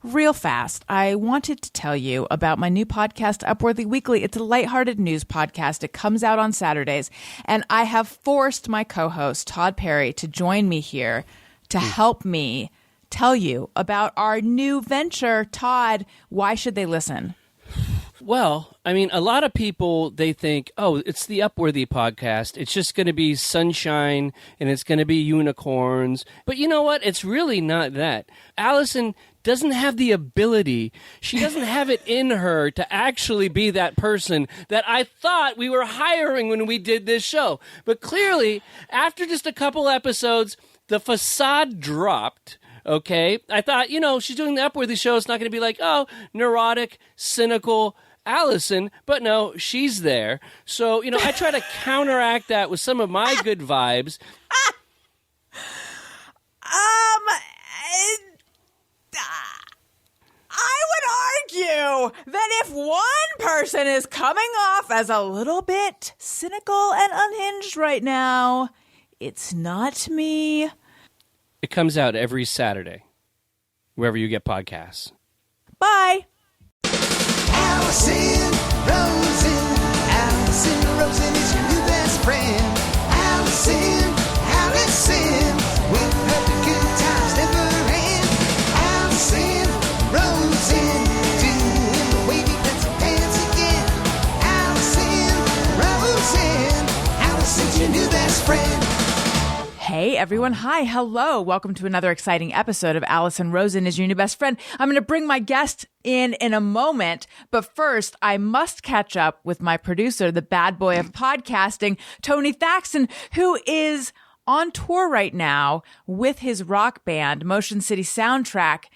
Real fast, I wanted to tell you about my new podcast, Upworthy Weekly. It's a lighthearted news podcast. It comes out on Saturdays, and I have forced my co-host, Todd Perry, to join me here to help me tell you about our new venture. Todd, why should they listen? Well, I mean, a lot of people, they think, oh, it's the Upworthy podcast. It's just going to be sunshine and it's going to be unicorns. But you know what? It's really not that. Allison doesn't have the ability. She doesn't have it in her to actually be that person that I thought we were hiring when we did this show. But clearly, after just a couple episodes, the facade dropped. Okay? I thought, she's doing the Upworthy show. It's not going to be like, oh, neurotic, cynical Allison, but no, she's there. So, I try to counteract that with some of my good vibes. I would argue that if one person is coming off as a little bit cynical and unhinged right now, it's not me. It comes out every Saturday, wherever you get podcasts. Bye. Allison Rosen is your new best friend. Allison, with her the good times never end. Allison Rosen, doing the wavy pencil dance again. Allison's your new best friend. Hey everyone, hi, hello. Welcome to another exciting episode of Allison Rosen is your new best friend. I'm going to bring my guest in a moment, but first I must catch up with my producer, the bad boy of podcasting, Tony Thaxton, who is on tour right now with his rock band, Motion City Soundtrack.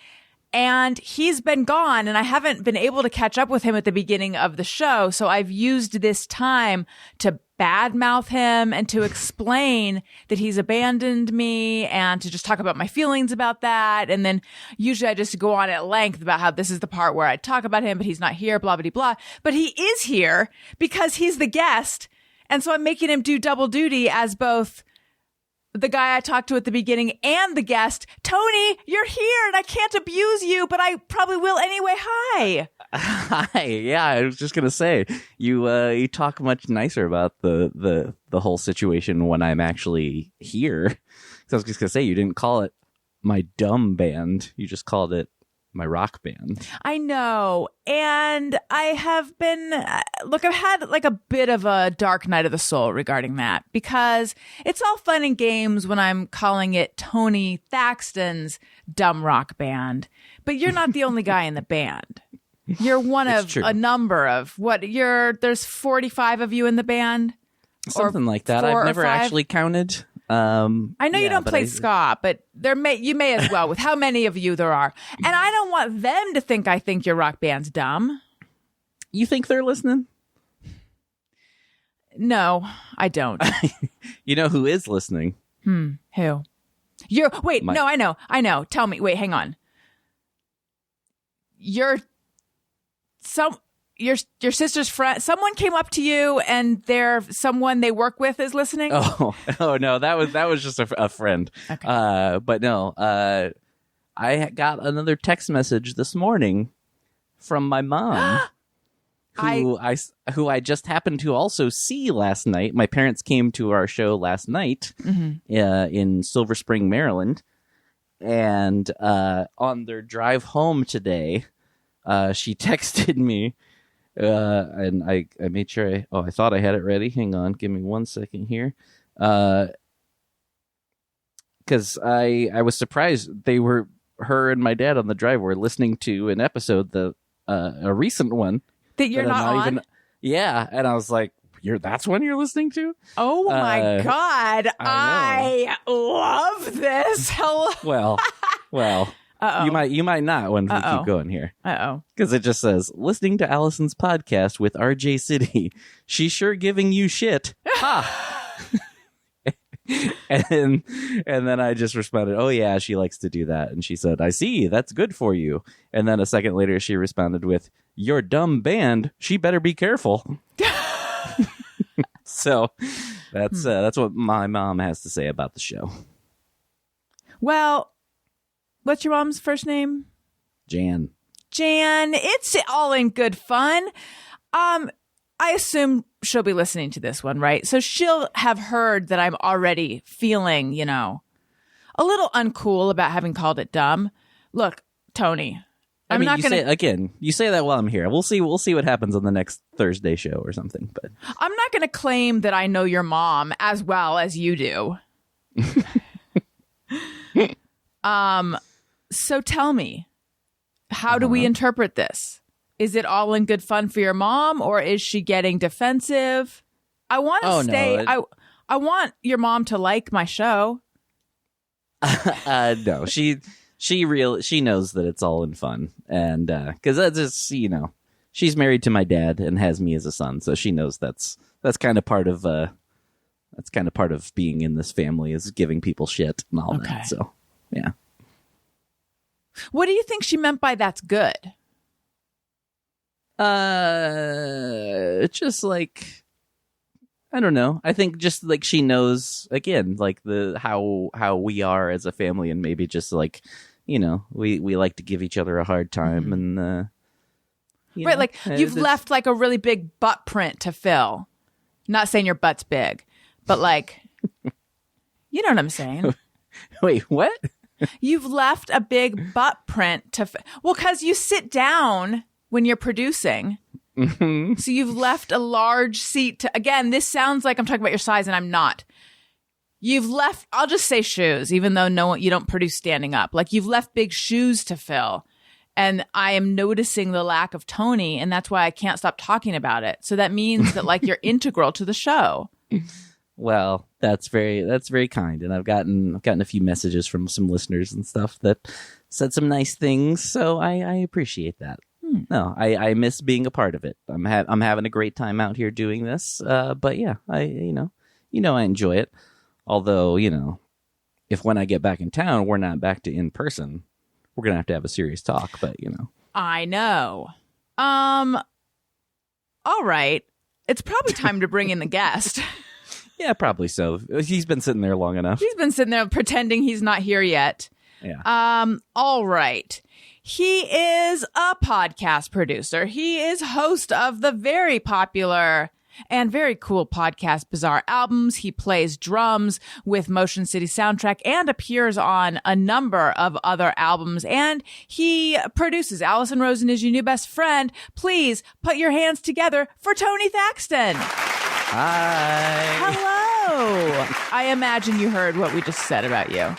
And he's been gone, and I haven't been able to catch up with him at the beginning of the show. So I've used this time to badmouth him and to explain that he's abandoned me and to just talk about my feelings about that. And then usually I just go on at length about how this is the part where I talk about him, but he's not here, blah, blah, blah. But he is here because he's the guest. And so I'm making him do double duty as both the guy I talked to at the beginning and the guest. Tony, you're here and I can't abuse you, but I probably will anyway. Hi. Hi. Yeah, I was just gonna say you talk much nicer about the whole situation when I'm actually here. So I was just gonna say you didn't call it my dumb band. You just called it my rock band. I know. And I have been, I've had like a bit of a dark night of the soul regarding that, because it's all fun and games when I'm calling it Tony Thaxton's dumb rock band, but you're not the only guy in the band. You're one of true. A number of there's 45 of you in the band. Something like that. I've never actually counted. I know you don't play ska, but you may as well with how many of you there are. And I don't want them to think I think your rock band's dumb. You think they're listening? No, I don't. You know who is listening? Who? No, I know. Tell me. Wait, hang on. Your sister's friend, someone came up to you and someone they work with is listening? Oh no, that was just a friend. Okay. But no, I got another text message this morning from my mom, who I just happened to also see last night. My parents came to our show last night in Silver Spring, Maryland, and on their drive home today, she texted me. And I made sure I thought I had it ready. Hang on, give me 1 second here. Because I was surprised her and my dad on the drive were listening to an episode, a recent one that you're not on. Yeah, and I was like, that's one you're listening to? Oh my God, I love this. Hello. Well. Uh-oh. You might not when we keep going here. Because it just says, listening to Allison's podcast with RJ City. She's sure giving you shit. Ha! and then I just responded, oh yeah, she likes to do that. And she said, I see, that's good for you. And then a second later she responded with, your dumb band, she better be careful. So that's what my mom has to say about the show. Well, what's your mom's first name? Jan. It's all in good fun. I assume she'll be listening to this one, right? So she'll have heard that I'm already feeling, a little uncool about having called it dumb. Look, Tony, I'm not going to... you say that while I'm here. We'll see what happens on the next Thursday show or something. But I'm not going to claim that I know your mom as well as you do. So tell me, how do we interpret this? Is it all in good fun for your mom, or is she getting defensive? I want to stay. No, I want your mom to like my show. No, she knows that it's all in fun, and because that's just she's married to my dad and has me as a son, so she knows that's kind of part of being in this family is giving people shit and all that. So yeah. What do you think she meant by that's good? Just like, I don't know. I think just like she knows again, like how we are as a family, and maybe just like, we like to give each other a hard time, and right, like you've left like a really big butt print to fill. Not saying your butt's big, but like, you know what I'm saying? Wait, what? You've left a big butt print to well, because you sit down when you're producing. Mm-hmm. So you've left a large seat to, again, this sounds like I'm talking about your size and I'm not. You've left, I'll just say shoes, even though you don't produce standing up. Like you've left big shoes to fill. And I am noticing the lack of Tony, and that's why I can't stop talking about it. So that means that like you're integral to the show. Well, that's very kind, and I've gotten a few messages from some listeners and stuff that said some nice things, so I appreciate that. No, I miss being a part of it. I'm having a great time out here doing this, but yeah, I enjoy it. Although if when I get back in town we're not back to in person, we're gonna have to have a serious talk. But I know. All right, it's probably time to bring in the guest. Yeah, probably so. He's been sitting there long enough. He's been sitting there pretending he's not here yet. Yeah. All right. He is a podcast producer. He is host of the very popular and very cool podcast Bizarre Albums. He plays drums with Motion City Soundtrack and appears on a number of other albums. And he produces Allison Rosen Is Your New Best Friend. Please put your hands together for Tony Thaxton. Hi. Hello. I imagine you heard what we just said about you.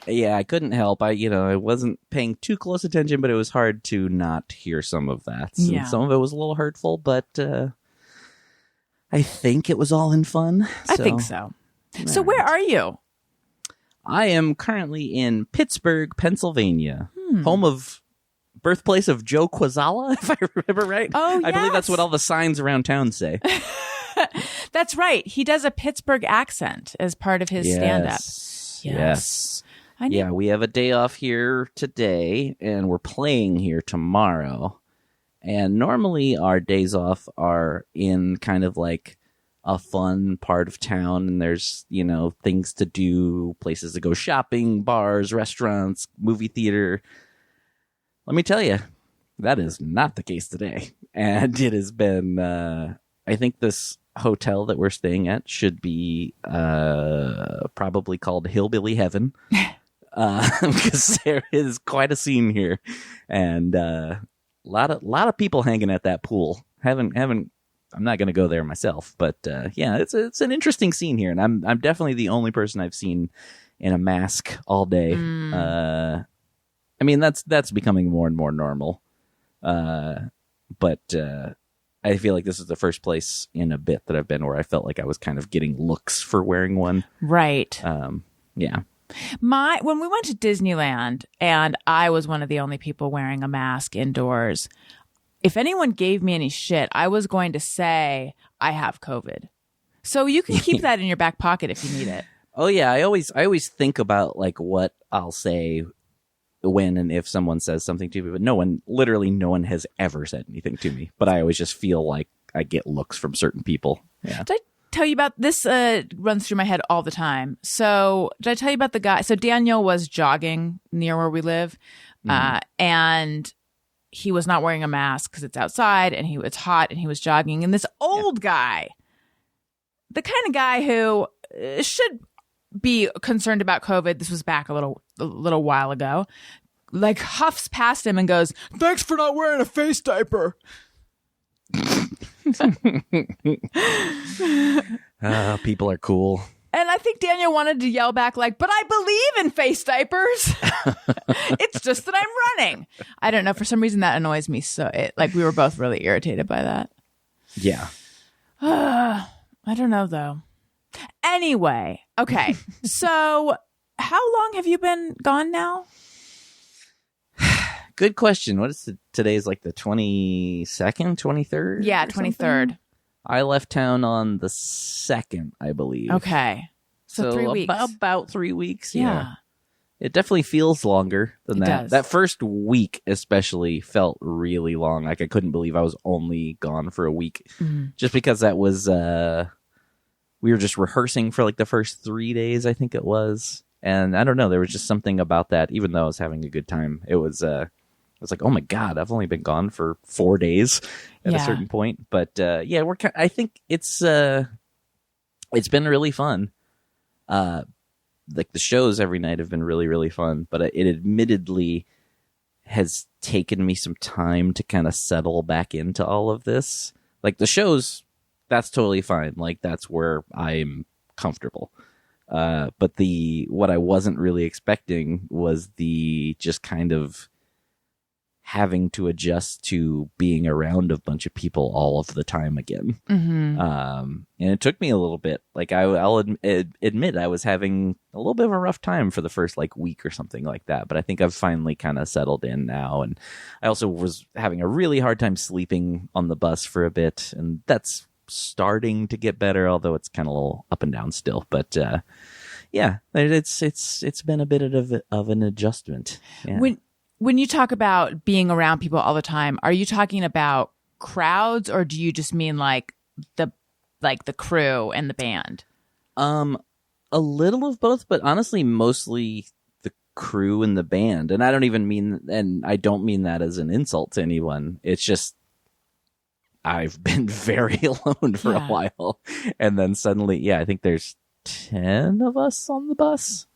Yeah, I couldn't help. I wasn't paying too close attention, but it was hard to not hear some of that. Yeah. And some of it was a little hurtful, but I think it was all in fun. I think so. So where are you? I am currently in Pittsburgh, Pennsylvania, birthplace of Joe Quazala, if I remember right. Oh, I believe that's what all the signs around town say. That's right. He does a Pittsburgh accent as part of his stand-up. Yes. Yeah, we have a day off here today, and we're playing here tomorrow. And normally our days off are in kind of like a fun part of town, and there's, things to do, places to go shopping, bars, restaurants, movie theater. Let me tell you, that is not the case today. And it has been, I think this hotel that we're staying at should be probably called Hillbilly Heaven. Because there is quite a scene here, and a lot of people hanging at that pool. I'm not going to go there myself, but yeah, it's an interesting scene here, and I'm definitely the only person I've seen in a mask all day. I mean, that's becoming more and more normal, but I feel like this is the first place in a bit that I've been where I felt like I was kind of getting looks for wearing one. Right. Yeah. When we went to Disneyland and I was one of the only people wearing a mask indoors, if anyone gave me any shit, I was going to say I have COVID. So you can keep that in your back pocket if you need it. Oh yeah, I always think about like what I'll say when and if someone says something to me, but no one has ever said anything to me. But I always just feel like I get looks from certain people. Yeah. Did I tell you about this? Runs through my head all the time. So did I tell you about the guy? So Daniel was jogging near where we live, and he was not wearing a mask because it's outside and it's hot and he was jogging. And this old guy, the kind of guy who should be concerned about COVID. This was back a little while ago. Like huffs past him and goes, "Thanks for not wearing a face diaper." People are cool. And I think Daniel wanted to yell back like, "But I believe in face diapers." It's just that I'm running. I don't know. For some reason that annoys me. So we were both really irritated by that. Yeah. I don't know though. Anyway. Okay. So how long have you been gone now? Good question. What is today's like the 22nd, 23rd? Yeah, 23rd. I left town on the 2nd, I believe. Okay. So 3 weeks. About 3 weeks. Yeah. It definitely feels longer than It that. does. That first week especially felt really long. Like I couldn't believe I was only gone for a week. Just because that was we were just rehearsing for like the first 3 days, I think it was. And I don't know, there was just something about that, even though I was having a good time. It was like, oh my God, I've only been gone for 4 days at a certain point. But yeah, I think it's been really fun. Like the shows every night have been really, really fun. But it admittedly has taken me some time to kind of settle back into all of this. Like the shows, that's totally fine. Like that's where I'm comfortable. But what I wasn't really expecting was the just kind of having to adjust to being around a bunch of people all of the time again. And it took me a little bit. Like I'll admit I was having a little bit of a rough time for the first like week or something like that. But I think I've finally kind of settled in now. And I also was having a really hard time sleeping on the bus for a bit. And that's starting to get better, although it's kind of a little up and down still. But yeah, it's been a bit of an adjustment. Yeah. When you talk about being around people all the time, are you talking about crowds or do you just mean like the crew and the band? A little of both, but honestly, mostly the crew and the band. And I don't mean that as an insult to anyone. It's just I've been very alone for a while. And then suddenly, I think there's 10 of us on the bus.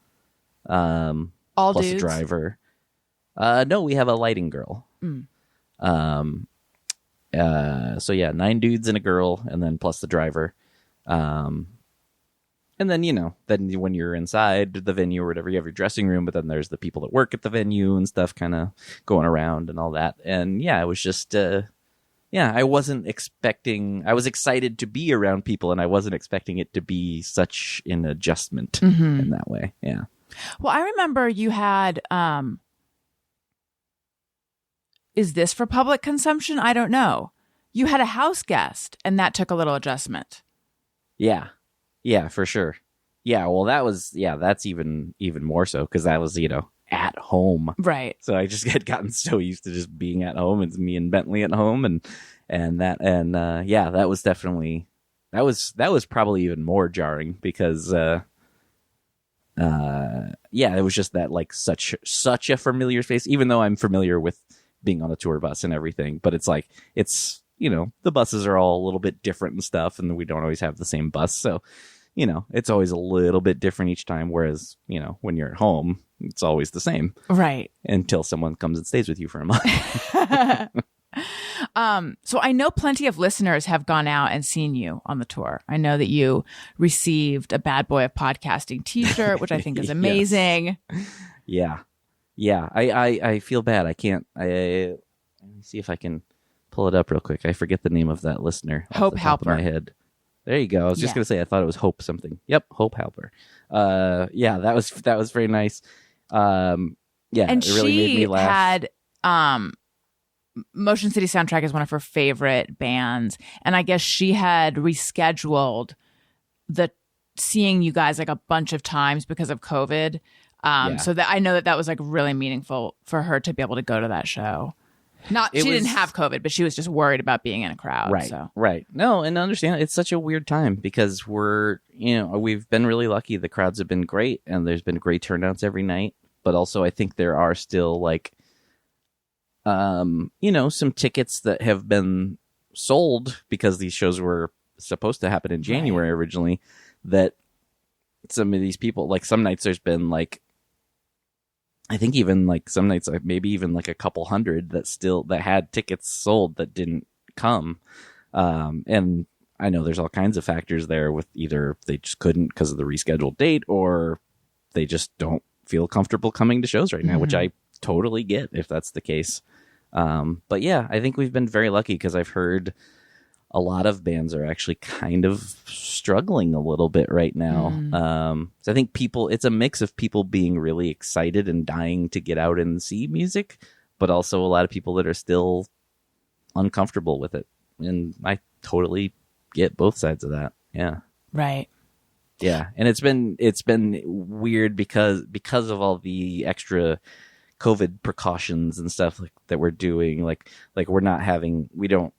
All plus dudes? A driver. No, we have a lighting girl. So 9 dudes and a girl, and then plus the driver. And then, then when you're inside the venue or whatever, you have your dressing room, but then there's the people that work at the venue and stuff kind of going around and all that. And it was just, I wasn't expecting, I was excited to be around people and I wasn't expecting it to be such an adjustment in that way. Yeah. Well, I remember you had, is this for public consumption? I don't know. You had a house guest and that took a little adjustment. Yeah. Yeah, for sure. Yeah. Well, that's even more so because that was, at home. Right. So I just had gotten so used to just being at home. It's me and Bentley at home that was definitely, that was probably even more jarring because, it was just that like such a familiar space, even though I'm familiar with being on a tour bus and everything, but it's like, the buses are all a little bit different and stuff. And we don't always have the same bus. So, it's always a little bit different each time. Whereas, when you're at home, it's always the same. Right. Until someone comes and stays with you for a month. So I know plenty of listeners have gone out and seen you on the tour. I know that you received a Bad Boy of Podcasting t-shirt, which I think is amazing. Yeah. Yeah. I feel bad. Let me see if I can pull it up real quick. I forget the name of that listener. Hope Halper. Halper. My head. There you go. I was just going to say, I thought it was Hope something. Yep. Hope Halper. That was very nice. And it really made me laugh. Had, Motion City Soundtrack is one of her favorite bands. And I guess she had rescheduled seeing you guys like a bunch of times because of COVID. So that I know that was like really meaningful for her to be able to go to that show. She didn't have COVID, but she was just worried about being in a crowd. Right. So. Right. No, and understand it's such a weird time because we've been really lucky. The crowds have been great and there's been great turnouts every night. But also I think there are still like some tickets that have been sold because these shows were supposed to happen in January originally, that some of these people, like some nights there's been like, I think even like some nights, maybe even like a couple hundred that had tickets sold that didn't come. And I know there's all kinds of factors there with either they just couldn't because of the rescheduled date, or they just don't feel comfortable coming to shows right now, which I totally get if that's the case. But yeah, I think we've been very lucky because I've heard a lot of bands are actually kind of struggling a little bit right now. So I think it's a mix of people being really excited and dying to get out and see music, but also a lot of people that are still uncomfortable with it. And I totally get both sides of that. Yeah. Right. Yeah. And it's been weird because of all the extra COVID precautions and stuff that we're doing. Like we don't,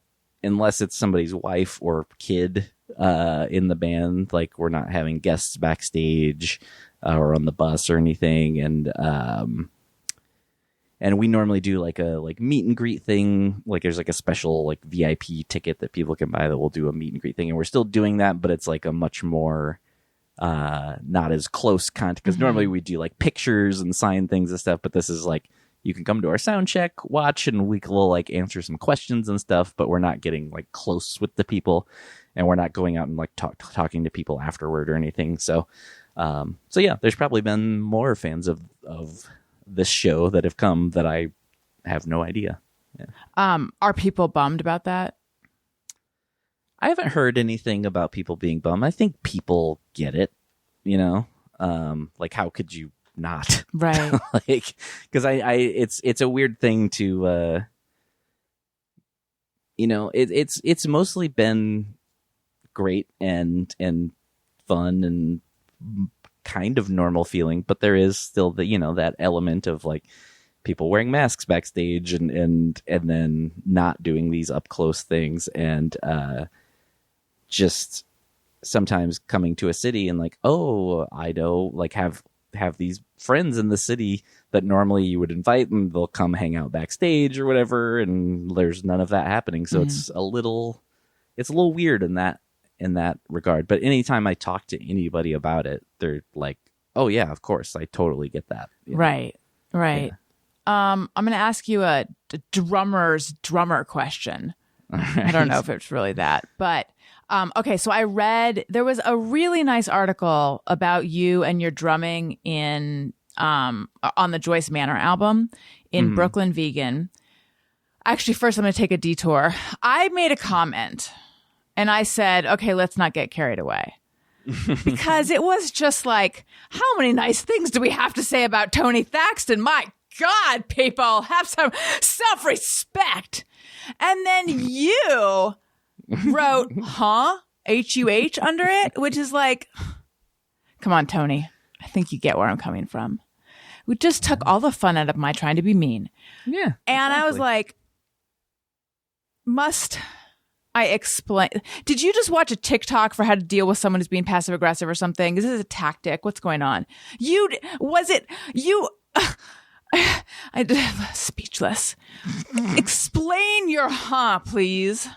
unless it's somebody's wife or kid in the band, like we're not having guests backstage or on the bus or anything. And we normally do like a meet and greet thing. Like there's like a special like VIP ticket that people can buy that will do a meet and greet thing. And we're still doing that, but it's like a much more not as close contact, because normally we do like pictures and sign things and stuff, but this is like, you can come to our sound check, watch, and we'll like answer some questions and stuff, but we're not getting like close with the people, and we're not going out and like talking to people afterward or anything. So yeah, there's probably been more fans of this show that have come that I have no idea. Yeah. Are people bummed about that? I haven't heard anything about people being bummed. I think people get it, like how could you not? Right. Like, because it's a weird thing to, it's mostly been great and fun and kind of normal feeling, but there is still that element of like people wearing masks backstage and then not doing these up close things, and just sometimes coming to a city and like, oh, I know, like have these friends in the city that normally you would invite, and they'll come hang out backstage or whatever, and there's none of that happening. So it's a little weird in that regard. But anytime I talk to anybody about it, they're like, oh yeah, of course, I totally get that. Right. Yeah. I'm going to ask you a drummer's drummer question. Right. I don't know if it's really that, but okay. So I read, there was a really nice article about you and your drumming in on the Joyce Manor album in Brooklyn Vegan. Actually, first I'm going to take a detour. I made a comment and I said, okay, let's not get carried away. Because it was just like, how many nice things do we have to say about Tony Thaxton? My God, people, have some self-respect. And then you wrote, H-U-H under it, which is like, come on, Tony. I think you get where I'm coming from. We just took all the fun out of my trying to be mean. Yeah. And exactly. I was like, must I explain? Did you just watch a TikTok for how to deal with someone who's being passive aggressive or something? Is this a tactic? What's going on? I'm speechless. Explain your please.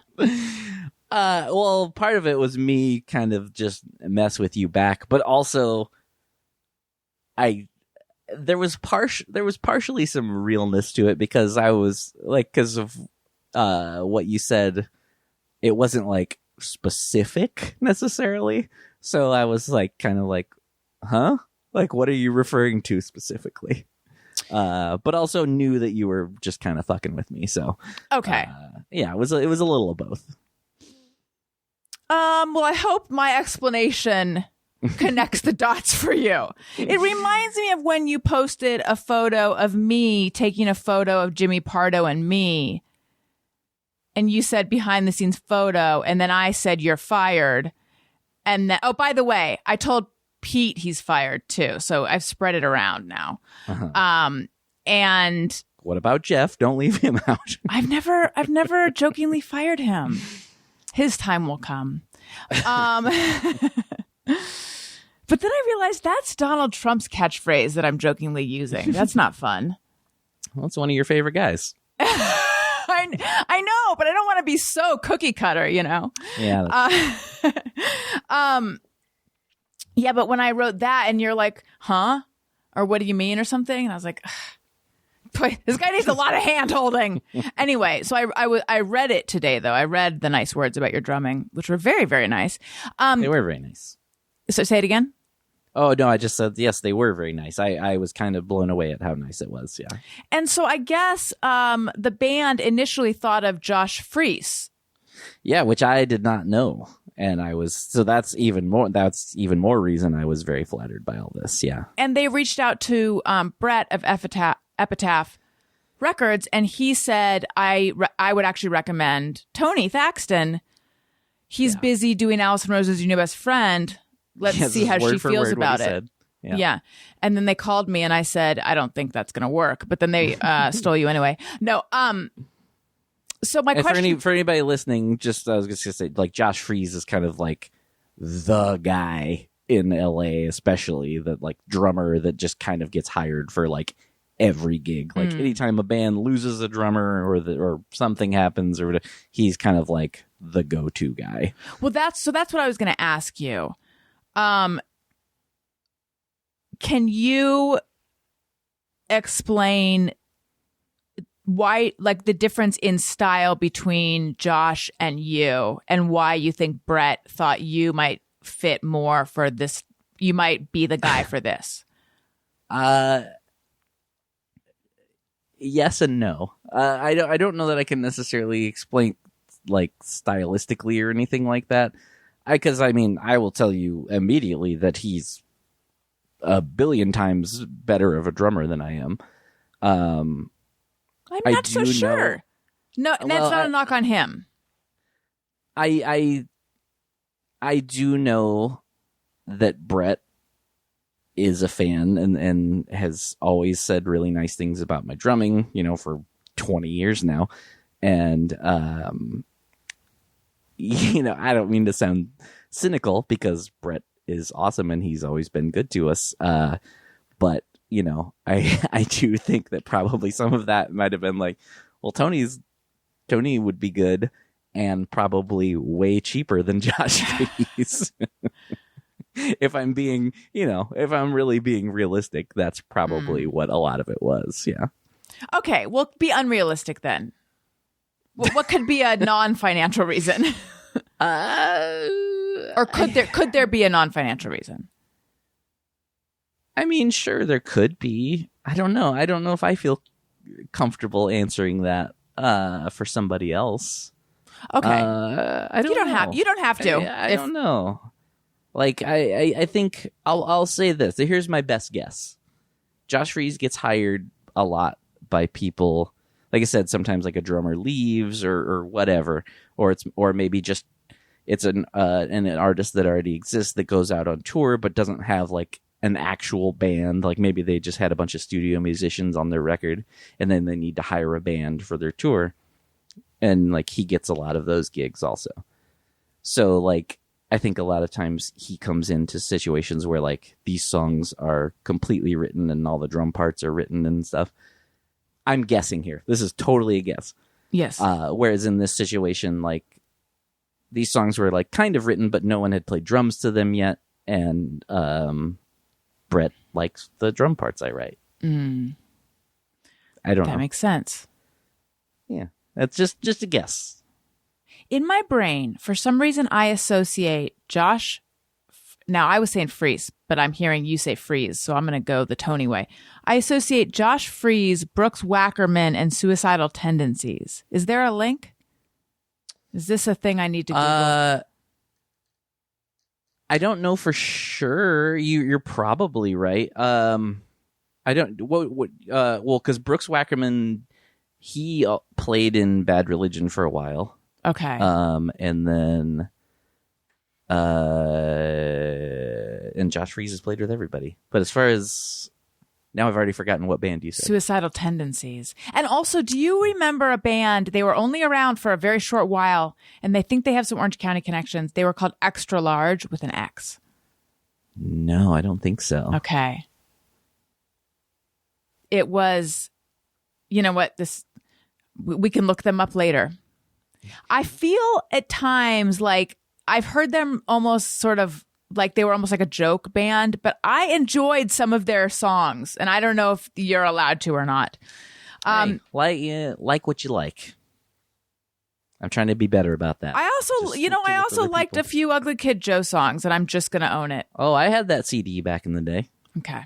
Well, part of it was me kind of just mess with you back, but also there was partially some realness to it, because I was like, because of what you said, it wasn't like specific necessarily. So I was like, kind of like, like, what are you referring to specifically? But also knew that you were just kind of fucking with me. So, okay. Yeah, it was a little of both. Well, I hope my explanation connects the dots for you. It reminds me of when you posted a photo of me taking a photo of Jimmy Pardo and me. And you said behind the scenes photo. And then I said, you're fired. And then, oh, by the way, I told Pete he's fired too. So I've spread it around now. And what about Jeff? Don't leave him out. I've never jokingly fired him. His time will come. But then I realized that's Donald Trump's catchphrase that I'm jokingly using. That's not fun. Well, it's one of your favorite guys. I know, but I don't want to be so cookie cutter, you know? Yeah. Yeah, but when I wrote that and you're like, huh? Or what do you mean or something? And I was like, boy, this guy needs a lot of hand holding. Anyway, so I read it today, though. I read the nice words about your drumming, which were very, very nice. They were very nice. So say it again. Oh, no, I just said, yes, they were very nice. I was kind of blown away at how nice it was, yeah. And so I guess the band initially thought of Josh Freese. Yeah, which I did not know. And that's even more reason I was very flattered by all this, yeah. And they reached out to Brett of Epitaph Records, and he said, I would actually recommend Tony Thaxton. He's busy doing Alison Rose's Your New Best Friend. Let's see how she feels about it. Yeah. And then they called me and I said, I don't think that's going to work. But then they stole you anyway. No. So my question for anybody listening, just I was just going to say, like, Josh Freese is kind of like the guy in LA, especially the like drummer that just kind of gets hired for like every gig. Like anytime a band loses a drummer or something happens or he's kind of like the go-to guy. Well, that's what I was going to ask you. Can you explain why, like, the difference in style between Josh and you, and why you think Brett thought you might fit more for this? You might be the guy for this. Yes and no. I don't know that I can necessarily explain like stylistically or anything like that. Because I mean, I will tell you immediately that he's a billion times better of a drummer than I am. I'm not so sure. No, that's not a knock on him. I do know that Brett is a fan and has always said really nice things about my drumming, you know, for 20 years now. And, you know, I don't mean to sound cynical because Brett is awesome and he's always been good to us. But, you know, I do think that probably some of that might have been like, well, Tony would be good and probably way cheaper than Josh Freese. If I'm really being realistic, that's probably what a lot of it was. Yeah. Okay. Well, be unrealistic then. What could be a non-financial reason? Or could there be a non-financial reason? I mean, sure, there could be. I don't know. I don't know if I feel comfortable answering that for somebody else. Okay. I don't know. You don't have to. I don't know. Like, I think I'll say this. Here's my best guess. Josh Freese gets hired a lot by people. Like I said, sometimes like a drummer leaves or whatever, or maybe just it's an artist that already exists that goes out on tour but doesn't have like an actual band. Like maybe they just had a bunch of studio musicians on their record and then they need to hire a band for their tour. And like he gets a lot of those gigs also. So like I think a lot of times he comes into situations where like these songs are completely written and all the drum parts are written and stuff. I'm guessing here. This is totally a guess. Yes. Whereas in this situation, like these songs were like kind of written, but no one had played drums to them yet. And Brett likes the drum parts I write. I don't know. That makes sense. Yeah. That's just a guess. In my brain, for some reason, I associate Josh. Now, I was saying Freese, but I'm hearing you say Freeze, so I'm going to go the Tony way. I associate Josh Freese, Brooks Wackerman, and Suicidal Tendencies. Is there a link? Is this a thing I need to Google? I don't know for sure. You're probably right. I don't. Well, because Brooks Wackerman, he played in Bad Religion for a while. Okay. And then, and Josh Freese has played with everybody. But as far as now, I've already forgotten what band you said. Suicidal Tendencies. And also, do you remember a band? They were only around for a very short while, and they think they have some Orange County connections. They were called Extra Large with an X. No, I don't think so. Okay. It was, you know what? This We can look them up later. I feel at times like I've heard them almost sort of like they were almost like a joke band, but I enjoyed some of their songs, and I don't know if you're allowed to or not. Hey, like what you like. I'm trying to be better about that. I also liked a few Ugly Kid Joe songs, and I'm just going to own it. Oh, I had that CD back in the day. Okay.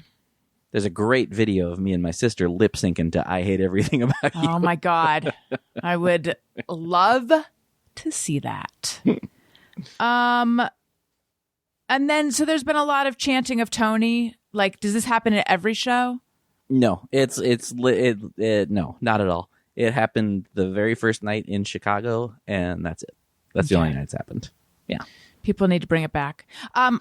There's a great video of me and my sister lip syncing to I Hate Everything About You. Oh, my God. I would love to see that. And then, so there's been a lot of chanting of Tony. Like, does this happen at every show? No, no, not at all. It happened the very first night in Chicago, and that's it. That's the only night it's happened. Yeah. People need to bring it back. I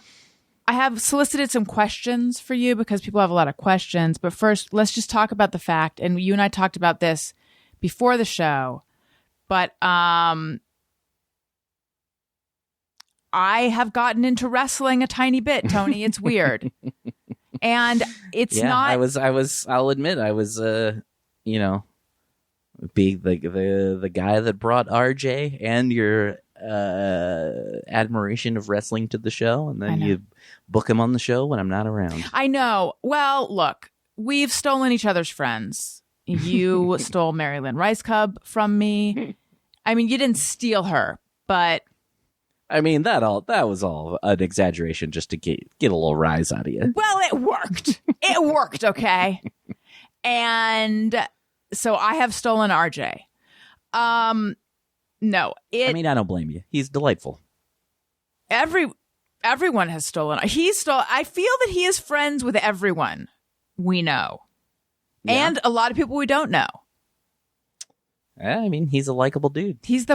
have solicited some questions for you because people have a lot of questions. But first, let's just talk about the fact, and you and I talked about this before the show, but I have gotten into wrestling a tiny bit, Tony. It's weird. And it's not. I'll admit, I was, be the guy that brought RJ and your admiration of wrestling to the show, and then you book him on the show when I'm not around. I know. Well, look, we've stolen each other's friends. You stole Mary Lynn Rice Cub from me. I mean, you didn't steal her, but I mean that was all an exaggeration just to get a little rise out of you. Well, it worked. It worked, okay? And so I have stolen RJ. No, I mean, I don't blame you. He's delightful. Everyone has stolen. I feel that he is friends with everyone we know, and a lot of people we don't know. I mean, he's a likable dude. He's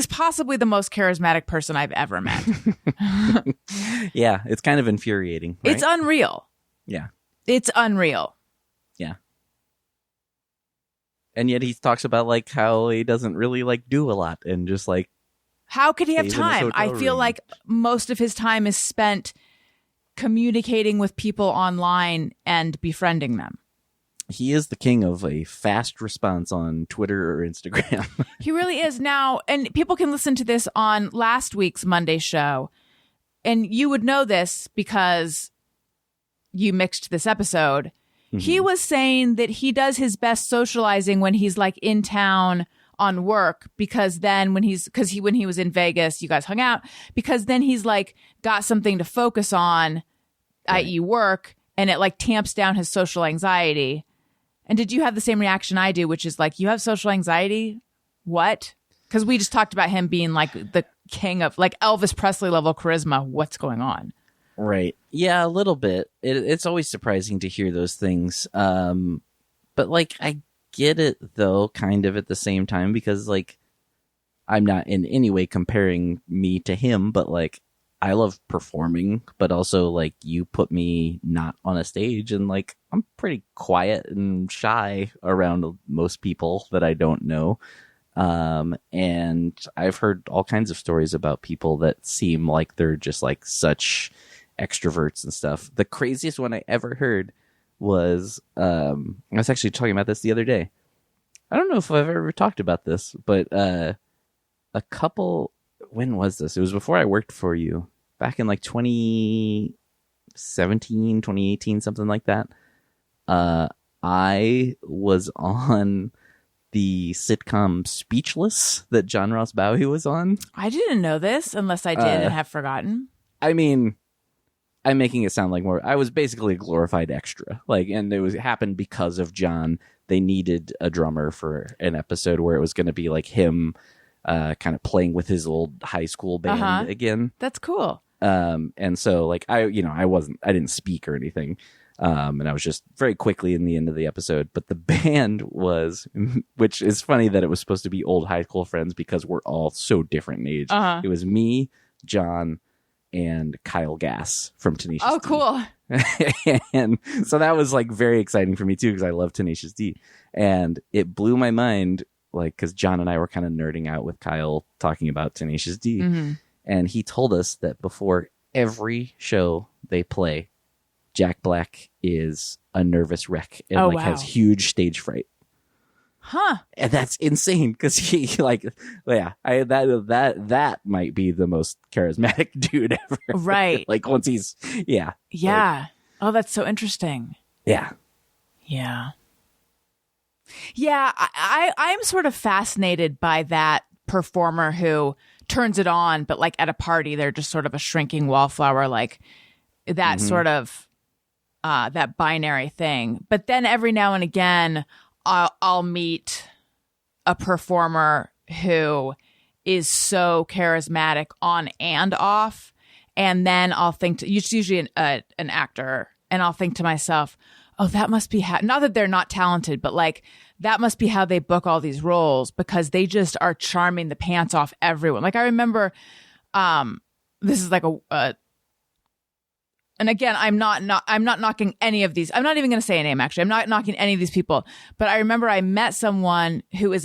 possibly the most charismatic person I've ever met. Yeah, it's kind of infuriating. Right? It's unreal. Yeah, it's unreal. Yeah. And yet he talks about like how he doesn't really like do a lot and just like how could he have time? I feel like most of his time is spent communicating with people online and befriending them. He is the king of a fast response on Twitter or Instagram. He really is now, and people can listen to this on last week's Monday show, and you would know this because you mixed this episode. Mm-hmm. He was saying that he does his best socializing when he's like in town on work, because then when he was in Vegas, you guys hung out, because then he's like got something to focus on, right, i.e. work, and it like tamps down his social anxiety. And did you have the same reaction I do, which is like, you have social anxiety? What? Because we just talked about him being like the king of like Elvis Presley level charisma. What's going on? Right. Yeah, a little bit. It's always surprising to hear those things. But like, I get it though, kind of at the same time, because like, I'm not in any way comparing me to him, but like, I love performing, but also like you put me not on a stage and like I'm pretty quiet and shy around most people that I don't know. And I've heard all kinds of stories about people that seem like they're just like such extroverts and stuff. The craziest one I ever heard was, I was actually talking about this the other day. I don't know if I've ever talked about this, but a couple... When was this? It was before I worked for you. Back in like 2017, 2018, something like that. I was on the sitcom Speechless that John Ross Bowie was on. I didn't know this, unless I did and have forgotten. I mean, I'm making it sound like more... I was basically a glorified extra. Like, and it happened because of John. They needed a drummer for an episode where it was going to be like him... kind of playing with his old high school band again. That's cool. And so like I didn't speak or anything. And I was just very quickly in the end of the episode, but the band was, which is funny that it was supposed to be old high school friends because we're all so different in age. It was me, John, and Kyle Gass from Tenacious D. Oh, cool. And so that was like very exciting for me too, because I love Tenacious D, and it blew my mind. Like, because John and I were kind of nerding out with Kyle talking about Tenacious D. Mm-hmm. And he told us that before every show they play, Jack Black is a nervous wreck and has huge stage fright. Huh. And that's insane because he that might be the most charismatic dude ever. Right. Like once he's, yeah. Yeah. Oh, that's so interesting. Yeah. Yeah. Yeah. I'm sort of fascinated by that performer who turns it on, but like at a party, they're just sort of a shrinking wallflower, like that sort of, that binary thing. But then every now and again, I'll meet a performer who is so charismatic on and off. And then I'll think it's usually an actor. And I'll think to myself, oh, that must be not that they're not talented, but like that must be how they book all these roles because they just are charming the pants off everyone. Like I remember, this is like and again, I'm not knocking any of these. I'm not even going to say a name. Actually, I'm not knocking any of these people. But I remember I met someone who gets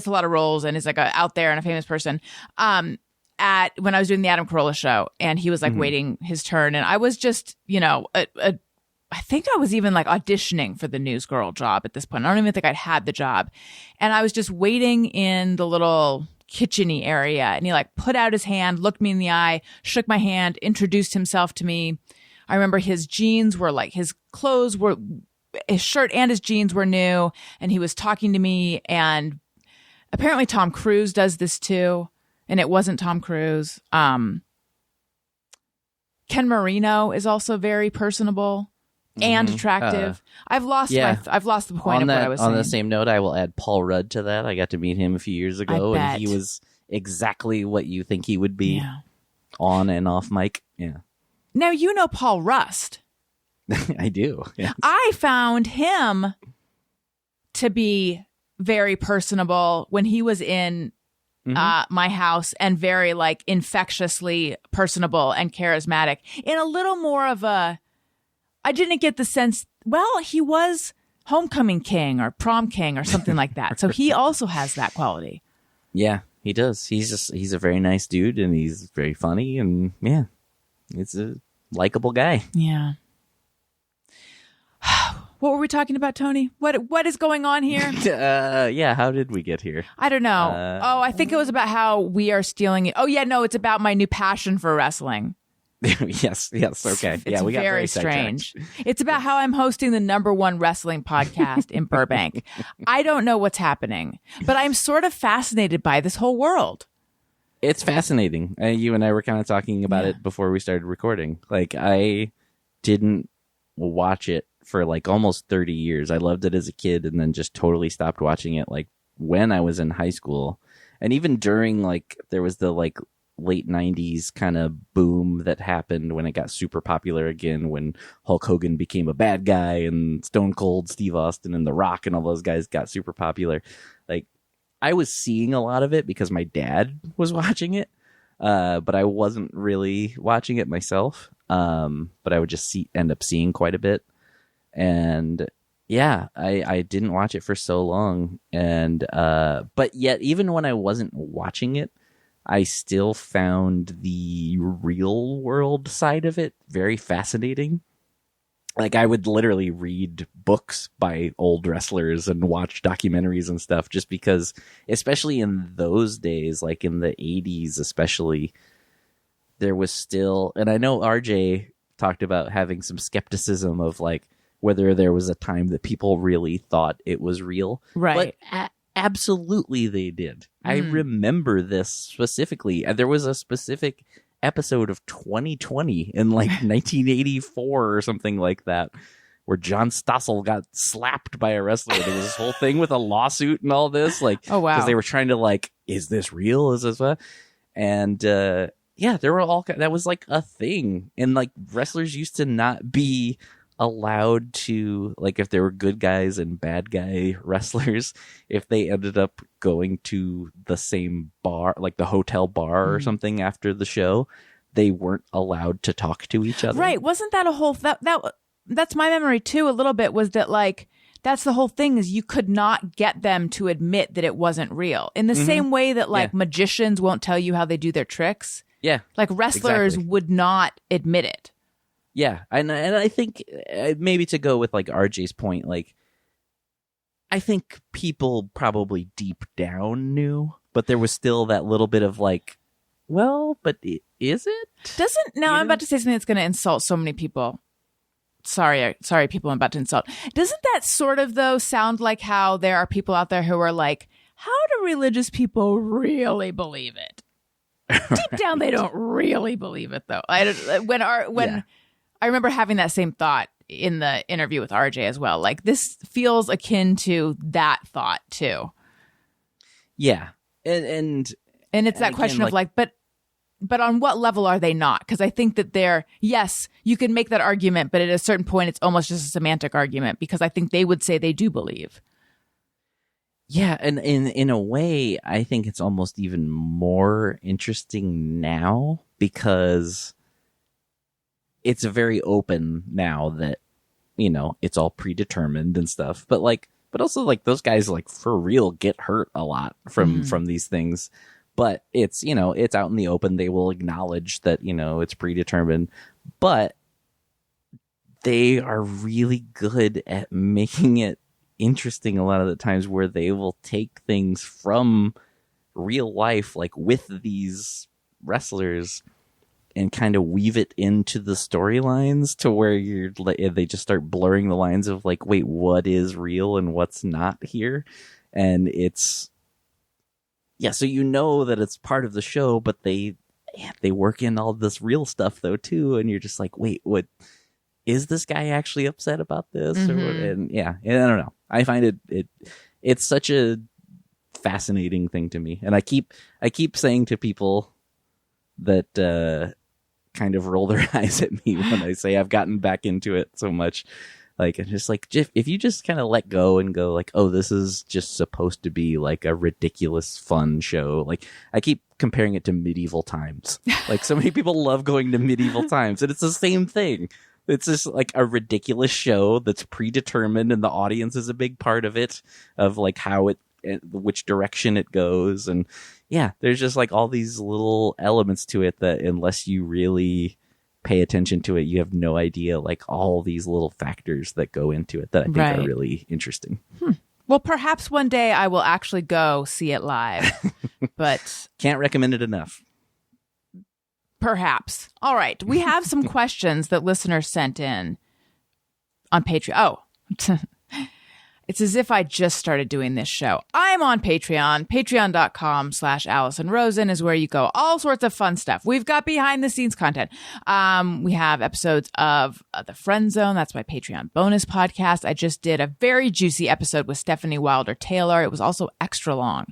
a lot of roles and is like out there and a famous person. When I was doing the Adam Carolla show, and he was like waiting his turn, and I was just, I think I was even like auditioning for the newsgirl job at this point. I don't even think I'd had the job, and I was just waiting in the little kitchen-y area, and he like put out his hand, looked me in the eye, shook my hand, introduced himself to me. I remember his jeans were like, his shirt and his jeans were new, and he was talking to me, and apparently Tom Cruise does this too, and it wasn't Tom Cruise. Ken Marino is also very personable and attractive. I've lost the point of what I was saying. On the same note, I will add Paul Rudd to that. I got to meet him a few years ago, and he was exactly what you think he would be on and off mic. Yeah. Now you know Paul Rust. I do. Yes. I found him to be very personable when he was in my house, and very like infectiously personable and charismatic. In a little more of I didn't get the sense, well, he was homecoming king or prom king or something like that. So he also has that quality. Yeah, he does. He's a very nice dude, and he's very funny, and yeah, it's a likable guy. Yeah. What were we talking about, Tony? What is going on here? Yeah, how did we get here? I don't know. I think it was about how we are stealing it. Oh, yeah, no, it's about my new passion for wrestling. yes, okay. It's we got very strange. It's about how I'm hosting the #1 wrestling podcast in Burbank. I don't know what's happening, but I'm sort of fascinated by this whole world. It's fascinating. You and I were kind of talking about it before we started recording. Like, I didn't watch it for like almost 30 years. I loved it as a kid and then just totally stopped watching it like when I was in high school. And even during like, there was the like late 90s kind of boom that happened when it got super popular again, when Hulk Hogan became a bad guy and Stone Cold Steve Austin and The Rock and all those guys got super popular. Like, I was seeing a lot of it because my dad was watching it, but I wasn't really watching it myself. But I would just end up seeing quite a bit. And yeah, I didn't watch it for so long. And but yet, even when I wasn't watching it, I still found the real world side of it very fascinating. Like, I would literally read books by old wrestlers and watch documentaries and stuff just because, especially in those days, like in the 80s especially, there was still, and I know RJ talked about having some skepticism of like whether there was a time that people really thought it was real. Right. But absolutely they did. I remember this specifically. There was a specific episode of 2020 in like 1984 or something like that, where John Stossel got slapped by a wrestler. There was this whole thing with a lawsuit and all this, like, oh wow, because they were trying to like, is this real? Is this what? And yeah, there were all, that was like a thing, and like wrestlers used to not be allowed to, like, if there were good guys and bad guy wrestlers, if they ended up going to the same bar, like the hotel bar or something after the show, they weren't allowed to talk to each other. Right. Wasn't that a whole that's my memory too a little bit, was that like that's the whole thing, is you could not get them to admit that it wasn't real, in the same way that like magicians won't tell you how they do their tricks. Yeah. Like wrestlers would not admit it. Yeah. And I think maybe to go with like RJ's point, like, I think people probably deep down knew, but there was still that little bit of like, well, but is it? I'm about to say something that's going to insult so many people. Sorry, people I'm about to insult. Doesn't that sort of, though, sound like how there are people out there who are like, how do religious people really believe it? Deep down, they don't really believe it, though. I remember having that same thought in the interview with RJ as well. Like, this feels akin to that thought, too. Yeah. And it's that question of like, but on what level are they not? Because I think that yes, you can make that argument, but at a certain point, it's almost just a semantic argument, because I think they would say they do believe. Yeah, and in a way, I think it's almost even more interesting now, because it's very open now that, it's all predetermined and stuff. But also like those guys like for real get hurt a lot from these things. But it's, it's out in the open. They will acknowledge that, it's predetermined. But they are really good at making it interesting a lot of the times, where they will take things from real life, like with these wrestlers, and kind of weave it into the storylines to where they just start blurring the lines of like, wait, what is real and what's not here? And it's... Yeah, so that it's part of the show, but they work in all this real stuff though too, and you're just like, wait, what is this guy actually upset about this? Or what? And I don't know. I find it's such a fascinating thing to me, and I keep saying to people that kind of roll their eyes at me when I say I've gotten back into it so much. Like, it's just like, if you just kind of let go and go like, oh, this is just supposed to be like a ridiculous fun show. Like, I keep comparing it to medieval times. Like, so many people love going to medieval times, and it's the same thing. It's just like a ridiculous show that's predetermined, and the audience is a big part of it, of like how which direction it goes. And yeah, there's just like all these little elements to it that unless you really pay attention to it, you have no idea, like all these little factors that go into it that I think are really interesting. Well, perhaps one day I will actually go see it live, but can't recommend it enough. Perhaps. All right. We have some questions that listeners sent in on Patreon. Oh, it's as if I just started doing this show. I'm on Patreon. Patreon.com/Allison Rosen is where you go. All sorts of fun stuff. We've got behind the scenes content. We have episodes of The Friend Zone. That's my Patreon bonus podcast. I just did a very juicy episode with Stephanie Wilder Taylor. It was also extra long.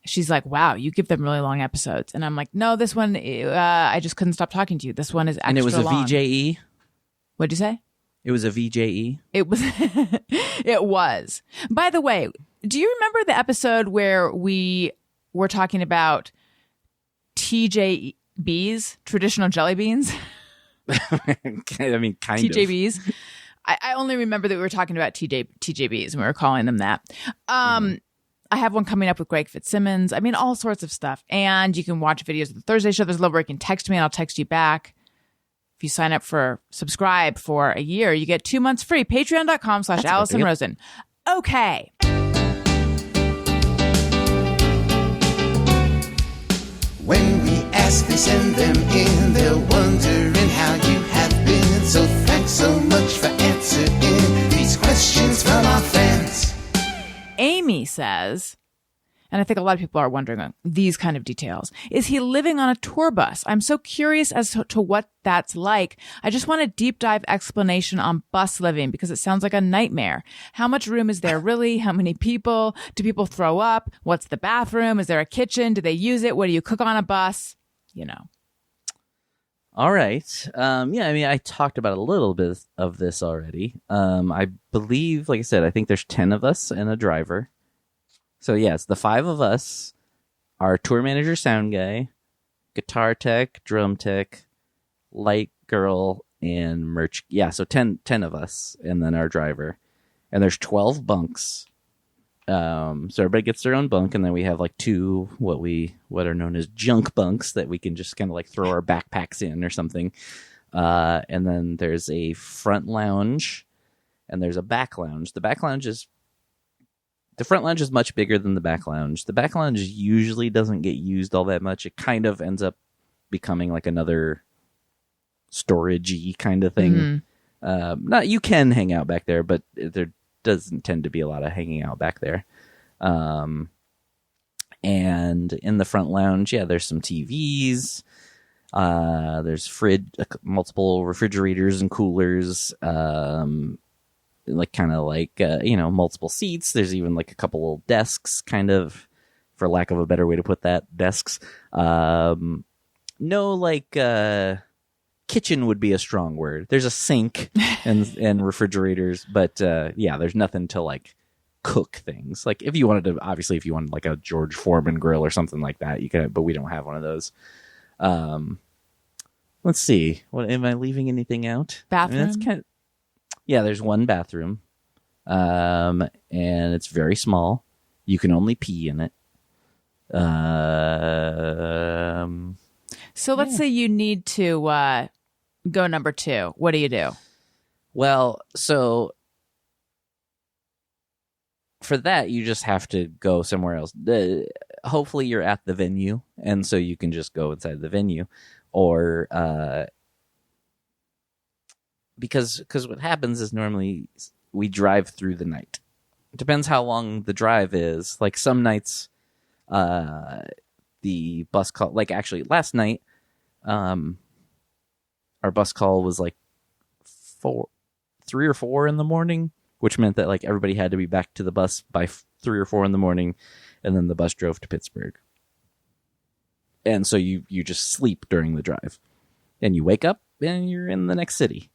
She's like, wow, you give them really long episodes. And I'm like, no, this one, I just couldn't stop talking to you. This one is extra long. And it was a VJE? What'd you say? It was a VJE? It was. It was. By the way, do you remember the episode where we were talking about TJBs, traditional jelly beans? I mean, kind of. TJBs. I only remember that we were talking about TJBs and we were calling them that. I have one coming up with Greg Fitzsimmons. I mean, all sorts of stuff. And you can watch videos of the Thursday show. There's a level where you can text me and I'll text you back. If you sign up subscribe for a year, you get 2 months free. Patreon.com/Allison Rosen. Okay. When we ask, they send them in. They're wondering how you have been. So thanks so much for answering these questions from our fans. Amy says, and I think a lot of people are wondering these kind of details. Is he living on a tour bus? I'm so curious as to what that's like. I just want a deep dive explanation on bus living because it sounds like a nightmare. How much room is there really? How many people? Do people throw up? What's the bathroom? Is there a kitchen? Do they use it? What do you cook on a bus? All right. I mean, I talked about a little bit of this already. I believe, like I said, I think there's 10 of us and a driver. So yes, the 5 of us are tour manager, sound guy, guitar tech, drum tech, light girl, and merch. Yeah, so 10 of us, and then our driver. And there's 12 bunks. So everybody gets their own bunk, and then we have like 2 what are known as junk bunks that we can just kind of like throw our backpacks in or something. And then there's a front lounge, and there's a back lounge. The back lounge is The front lounge is much bigger than the back lounge. The back lounge usually doesn't get used all that much. It kind of ends up becoming like another storage-y kind of thing. Not you can hang out back there, but there doesn't tend to be a lot of hanging out back there. And in the front lounge, there's some TVs. There's multiple refrigerators and coolers. Multiple seats. There's even like a couple little desks, kind of, for lack of a better way to put that, desks. Kitchen would be a strong word. There's a sink and refrigerators, but there's nothing to like cook things. Like if you wanted like a George Foreman grill or something like that, you could, but we don't have one of those. Let's see. What am I leaving anything out? Bathroom. There's one bathroom, and it's very small. You can only pee in it. So let's say you need to go number 2. What do you do? Well, so for that, you just have to go somewhere else. Hopefully you're at the venue, and so you can just go inside the venue. Or because what happens is normally we drive through the night. It depends how long the drive is. Like some nights, the bus call, like actually last night, our bus call was like 3 or 4 in the morning, which meant that like everybody had to be back to the bus by 3 or 4 in the morning, and then the bus drove to Pittsburgh. And so you just sleep during the drive, and you wake up and you're in the next city,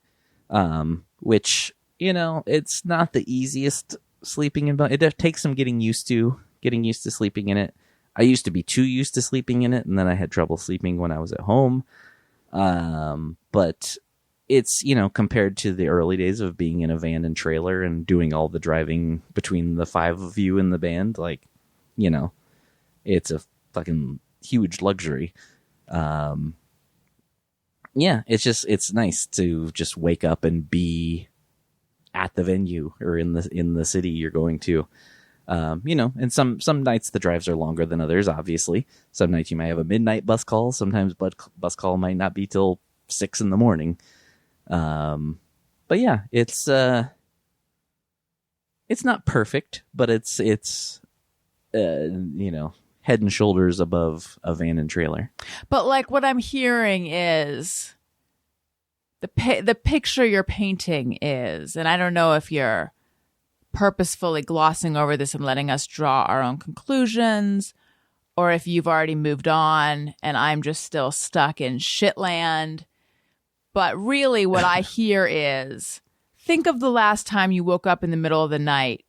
which, it's not the easiest sleeping in. It takes some getting used to sleeping in it. I used to be too used to sleeping in it, and then I had trouble sleeping when I was at home. But it's, compared to the early days of being in a van and trailer and doing all the driving between the 5 of you in the band, like, it's a fucking huge luxury. It's nice to just wake up and be at the venue or in the city you're going to. And some nights the drives are longer than others, obviously. Some nights you might have a midnight bus call. Sometimes bus call might not be till 6 in the morning. But yeah, it's not perfect, but it's head and shoulders above a van and trailer. But like what I'm hearing is the picture you're painting is, and I don't know if you're purposefully glossing over this and letting us draw our own conclusions, or if you've already moved on and I'm just still stuck in shitland. But really what I hear is, think of the last time you woke up in the middle of the night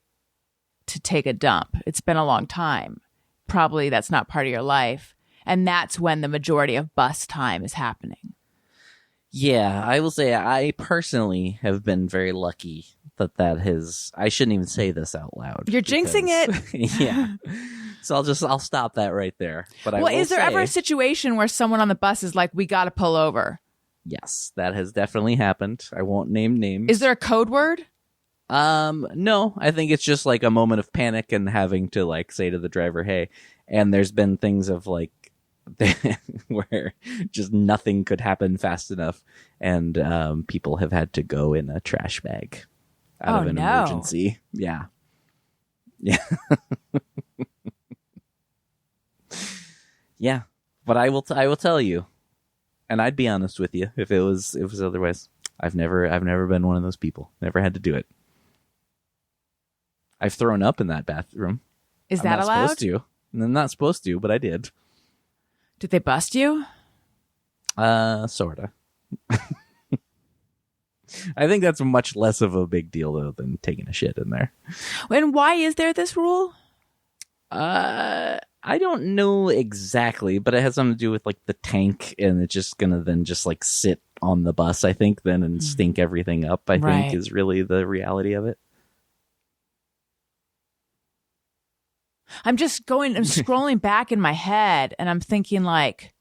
to take a dump. It's been a long time. Probably that's not part of your life. And that's when the majority of bus time is happening. Yeah, I will say I personally have been very lucky that has... I shouldn't even say this out loud. You're jinxing it. Yeah. So I'll stop that right there. But is there ever a situation where someone on the bus is like, we got to pull over? Yes, that has definitely happened. I won't name names. Is there a code word? No, I think it's just like a moment of panic and having to like say to the driver, hey, and there's been things of like where just nothing could happen fast enough, and people have had to go in a trash bag out of an emergency. Yeah. Yeah, but I will tell you, and I'd be honest with you if it was otherwise. I've never been one of those people. Never had to do it. I've thrown up in that bathroom. Is that allowed? I'm not supposed to. I'm not supposed to, but I did. Did they bust you? Sorta. I think that's much less of a big deal though than taking a shit in there. And why is there this rule? I don't know exactly, but it has something to do with like the tank, and it's just gonna then just like sit on the bus, I think, then and stink everything up. I think is really the reality of it. I'm scrolling back in my head, and I'm thinking like,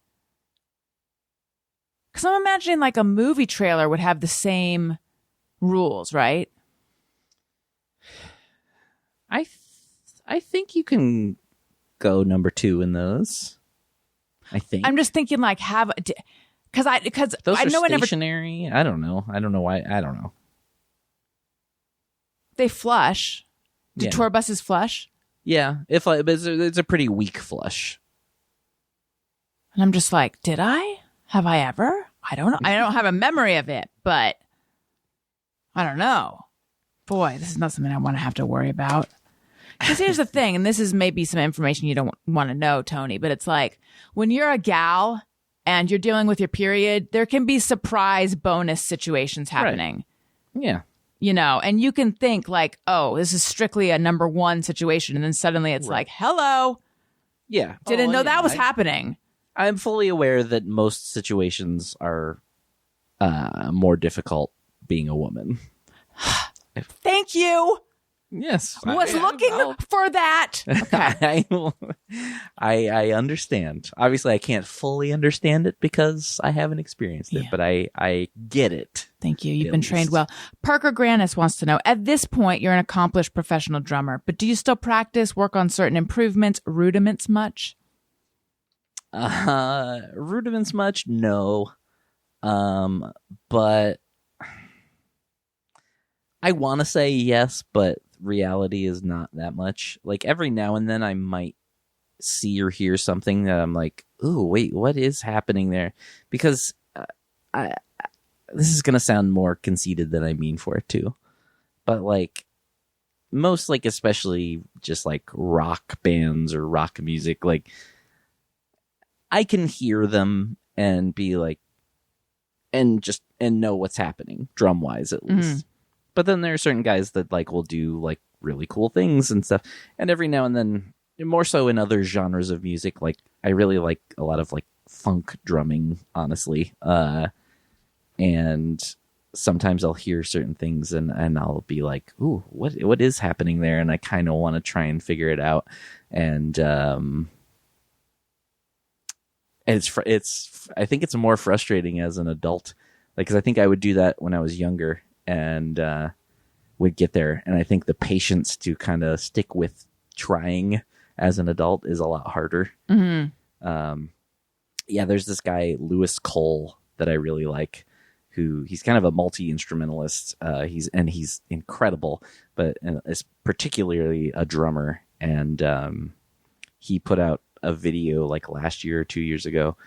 because I'm imagining like a movie trailer would have the same rules, right? I think you can go number 2 in those. I think. I'm just thinking like because those I are know stationary. I don't know. I don't know why. I don't know. They flush. Do Yeah. tour buses flush? Yeah, but it's a pretty weak flush. And I'm just like, did I? Have I ever? I don't know. I don't have a memory of it, but I don't know. Boy, this is not something I want to have to worry about. Because here's the thing, and this is maybe some information you don't want to know, Tony, but it's like when you're a gal and you're dealing with your period, there can be surprise bonus situations happening. Right. Yeah. You know, and you can think like, oh, this is strictly a number 1 situation. And then suddenly it's like, hello. Yeah. Didn't know that was happening. I'm fully aware that most situations are more difficult being a woman. Thank you. Yes. Was looking for that. Okay. I understand. Obviously, I can't fully understand it because I haven't experienced it, but I get it. Thank you. You've been trained well. Parker Granis wants to know, at this point, you're an accomplished professional drummer, but do you still practice, work on certain improvements, rudiments much? Rudiments much? No. But I want to say yes, but reality is not that much. Like every now and then I might see or hear something that I'm like, ooh, wait, what is happening there? Because this is going to sound more conceited than I mean for it to. But like most, like especially just like rock bands or rock music, like I can hear them and be like, and know what's happening drum wise at least. But then there are certain guys that like will do like really cool things and stuff. And every now and then, more so in other genres of music, like I really like a lot of like funk drumming, honestly. And sometimes I'll hear certain things and I'll be like, ooh, what is happening there? And I kind of want to try and figure it out. And I think it's more frustrating as an adult, like, cause I think I would do that when I was younger and would get there. And I think the patience to kind of stick with trying as an adult is a lot harder. Mm-hmm. Yeah, there's this guy, Lewis Cole, that I really like, he's kind of a multi-instrumentalist. He's incredible, but is particularly a drummer. And he put out a video like last year or 2 years ago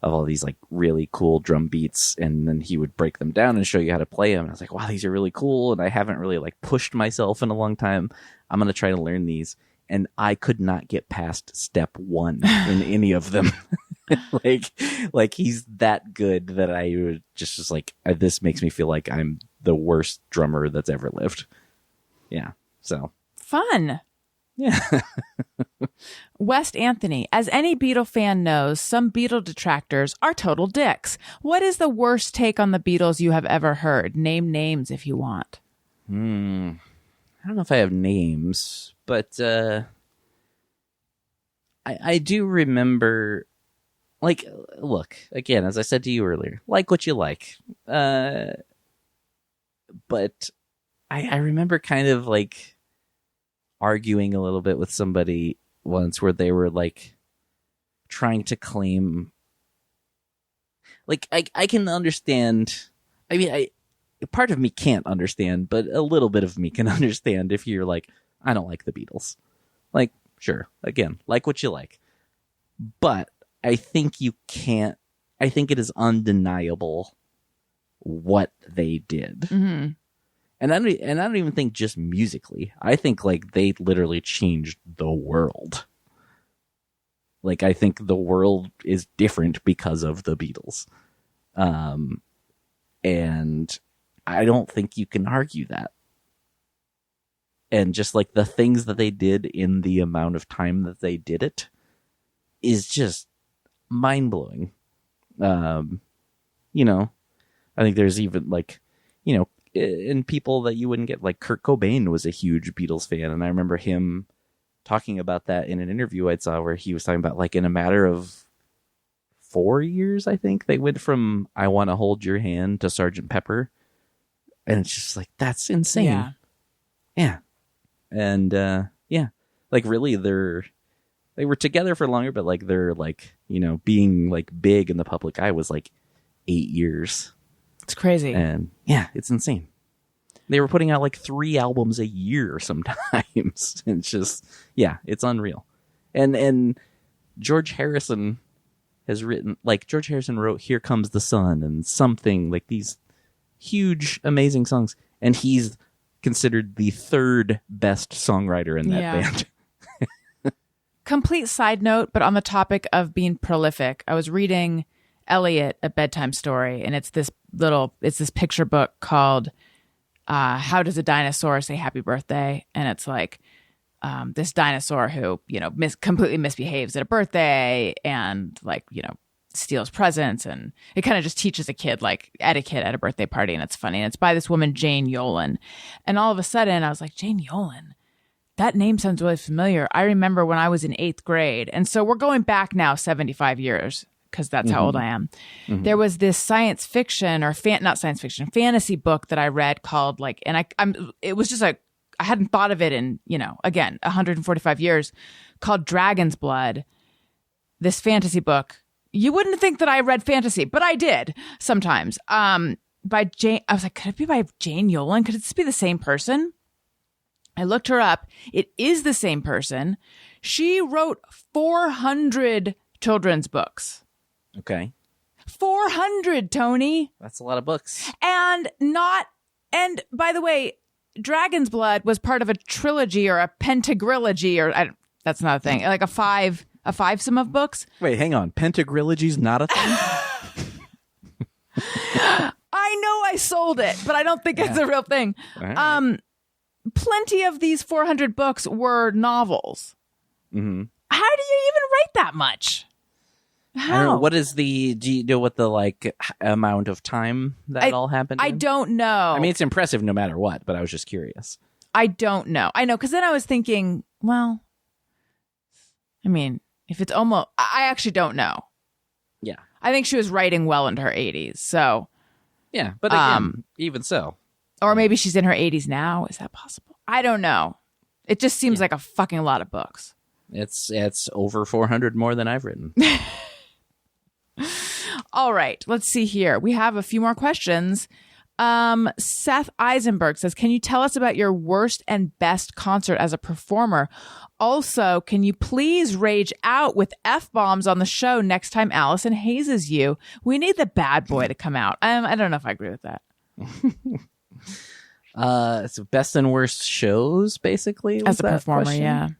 of all these like really cool drum beats, and then he would break them down and show you how to play them. And I was like, wow, these are really cool, and I haven't really like pushed myself in a long time. I'm gonna try to learn these, and I could not get past step 1 in any of them. like he's that good that I would just like, this makes me feel like I'm the worst drummer that's ever lived. Yeah, so fun. Yeah. West Anthony, as any Beatle fan knows, some Beatle detractors are total dicks. What is the worst take on the Beatles you have ever heard? Name names if you want. I don't know if I have names, but I do remember, like, look, again, as I said to you earlier, like what you like. But I remember kind of like arguing a little bit with somebody once where they were like trying to claim, like, I can understand. I mean, part of me can't understand, but a little bit of me can understand if you're like, I don't like the Beatles. Like, sure, again, like what you like. But I think you can't, I think it is undeniable what they did. Mm-hmm. And I don't even think just musically. I think like they literally changed the world. Like I think the world is different because of the Beatles. And I don't think you can argue that. And just like the things that they did in the amount of time that they did it is just mind-blowing. You know, I think there's even like, you know, in people that you wouldn't get, like Kurt Cobain was a huge Beatles fan. And I remember him talking about that in an interview I saw where he was talking about like in a matter of 4 years, I think they went from I Want to Hold Your Hand to Sgt. Pepper. And it's just like, that's insane. Yeah. Yeah. And, yeah, like really they were together for longer, but like they're like, you know, being like big in the public eye was like 8 years. It's crazy. And yeah, it's insane. They were putting out like 3 albums a year sometimes. It's just, yeah, it's unreal. And George Harrison has written, like George Harrison wrote Here Comes the Sun and Something, like these huge, amazing songs. And he's considered the 3rd best songwriter in that band. Complete side note, but on the topic of being prolific, I was reading Eliot, A Bedtime Story, and it's this picture book called How Does a Dinosaur Say Happy Birthday? And it's like this dinosaur who, you know, completely misbehaves at a birthday and like, you know, steals presents, and it kind of just teaches a kid like etiquette at a birthday party, and it's funny. And it's by this woman, Jane Yolen. And all of a sudden I was like, Jane Yolen? That name sounds really familiar. I remember when I was in 8th grade. And so we're going back now 75 years because that's how old I am. Mm-hmm. There was this science fiction or not science fiction, fantasy book that I read called like, and it was just like, I hadn't thought of it in, you know, again, 145 years, called Dragon's Blood. This fantasy book. You wouldn't think that I read fantasy, but I did sometimes. By Jane, I was like, could it be by Jane Yolen? Could this be the same person? I looked her up. It is the same person. She wrote 400 children's books. Okay. 400, Tony. That's a lot of books. And by the way, Dragon's Blood was part of a trilogy or a pentagrilogy, or that's not a thing. Like a fivesome of books. Wait, hang on. Pentagrilogy's not a thing? I know I sold it, but I don't think it's a real thing. Right. Plenty of these 400 books were novels. Mm-hmm. How do you even write that much? How? I don't know. What is do you know what the like amount of time that all happened in? I don't know. I mean, it's impressive no matter what, but I was just curious. I don't know. I know, because then I was thinking, well, I mean, if it's almost, I actually don't know. Yeah. I think she was writing well into her 80s, so. Yeah, but again, even so. Or maybe she's in her 80s now. Is that possible? I don't know. It just seems like a fucking lot of books. It's over 400 more than I've written. All right. Let's see here. We have a few more questions. Seth Eisenberg says, can you tell us about your worst and best concert as a performer? Also, can you please rage out with F-bombs on the show next time Allison hazes you? We need the bad boy to come out. I don't know if I agree with that. So best and worst shows, basically, as a performer, question?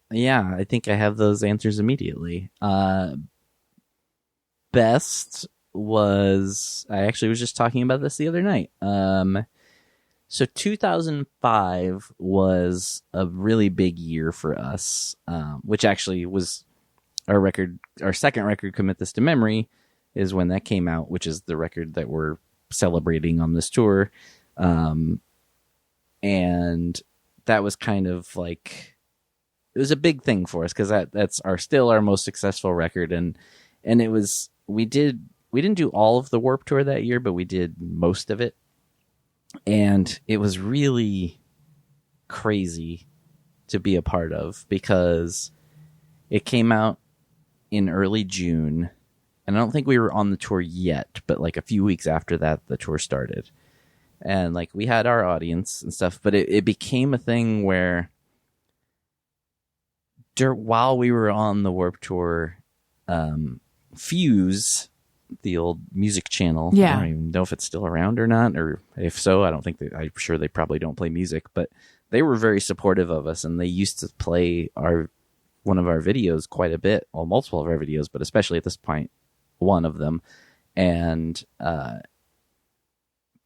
Yeah, I think I have those answers immediately. Best was, I actually was just talking about this the other night. So 2005 was a really big year for us, which actually was our second record, Commit This to Memory, is when that came out, which is the record that we're celebrating on this tour. And that was kind of like, it was a big thing for us because that's still our most successful record. And it was, we didn't do all of the Warped Tour that year, but we did most of it. And it was really crazy to be a part of because it came out in early June. And I don't think we were on the tour yet, but like a few weeks after that, the tour started. And like we had our audience and stuff, but it became a thing where while we were on the Warped Tour, Fuse, the old music channel, I don't even know if it's still around or not, or if so, I don't think I'm sure they probably don't play music, but they were very supportive of us, and they used to play one of our videos quite a bit, well, multiple of our videos, but especially at this point, one of them. And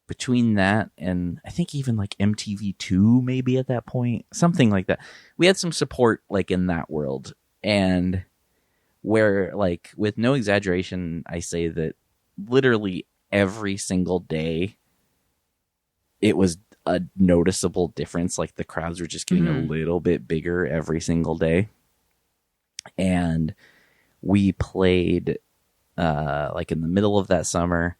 between that and I think even like MTV2 maybe at that point, something like that, we had some support like in that world. And where, like, with no exaggeration, I say that literally every single day it was a noticeable difference. Like the crowds were just getting a little bit bigger every single day. And we played like in the middle of that summer.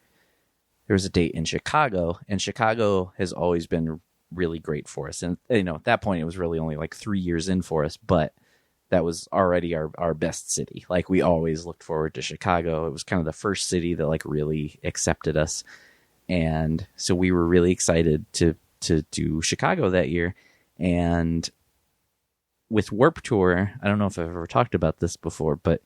There was a date in Chicago, and Chicago has always been really great for us. And at that point it was really only like 3 years in for us, but that was already our best city. Like, we always looked forward to Chicago. It was kind of the first city that like really accepted us. And so we were really excited to do Chicago that year. And with Warped Tour, I don't know if I've ever talked about this before, but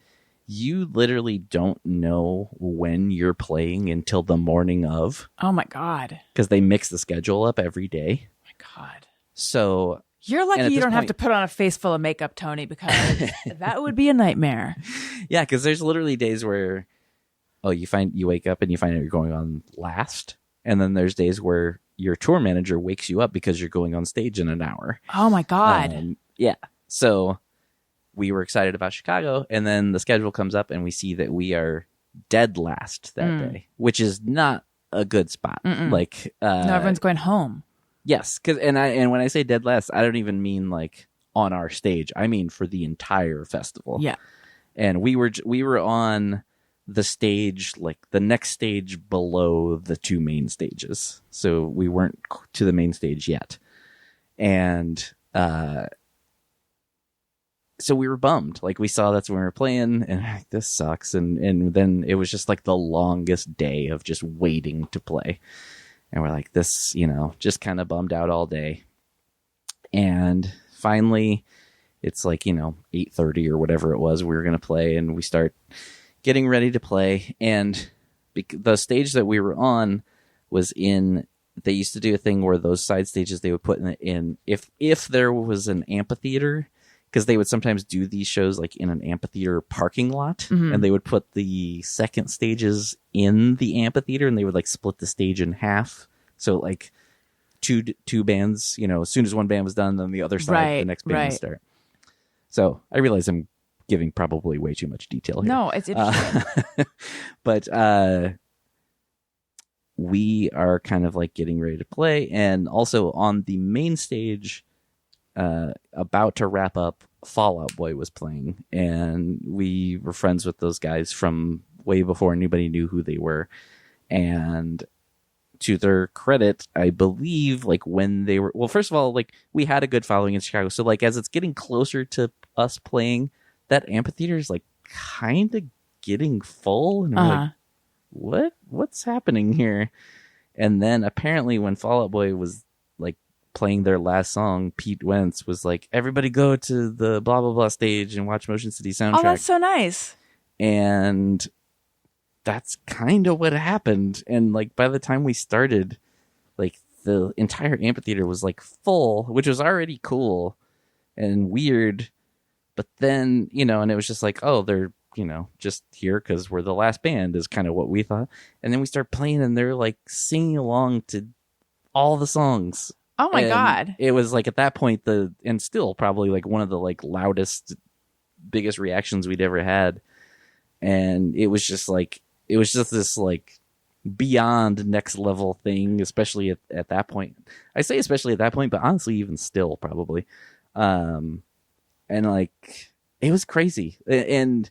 you literally don't know when you're playing until the morning of. Oh my God. Because they mix the schedule up every day. Oh my God. So you're lucky you don't have to put on a face full of makeup, Tony, because that would be a nightmare. Yeah, because there's literally days where, you wake up and you find out you're going on last. And then there's days where your tour manager wakes you up because you're going on stage in an hour. Oh my God. Yeah. So we were excited about Chicago, and then the schedule comes up and we see that we are dead last that day, which is not a good spot. Like, no, everyone's going home. Yes. And when I say dead last, I don't even mean like on our stage. I mean for the entire festival. Yeah. And we were on the stage, like the next stage below the two main stages. So we weren't to the main stage yet. And, so we were bummed. Like, we saw that's when we were playing, and this sucks. And then it was just like the longest day of just waiting to play. And we're like, this, just kind of bummed out all day. And finally, it's like, 8:30 or whatever it was, we were going to play, and we start getting ready to play. And the stage that we were on was they used to do a thing where those side stages, they would put in if there was an amphitheater, because they would sometimes do these shows like in an amphitheater parking lot, and they would put the second stages in the amphitheater, and they would like split the stage in half. So like two bands, as soon as one band was done, then the other side, the next band would start. So I realize I'm giving probably way too much detail here. No, it's interesting. But we are kind of like getting ready to play, and also on the main stage, about to wrap up, Fall Out Boy was playing, and we were friends with those guys from way before anybody knew who they were. And to their credit, I believe, like, when they were, well, first of all, like, we had a good following in Chicago, so like as it's getting closer to us playing, that amphitheater is like kind of getting full, and we're like, what's happening here? And then apparently when Fall Out Boy was like playing their last song, Pete Wentz was like, everybody go to the blah blah blah stage and watch Motion City soundtrack. Oh, that's so nice. And that's kind of what happened. And like by the time we started, like the entire amphitheater was like full, which was already cool and weird. But then, and it was just like, oh, they're, just here because we're the last band is kind of what we thought. And then we start playing and they're like singing along to all the songs. Oh my God. It was like at that point, and still probably like one of the like loudest, biggest reactions we'd ever had. And it was just this like beyond next level thing, especially at that point. I say especially at that point, but honestly, even still probably. And like, it was crazy. And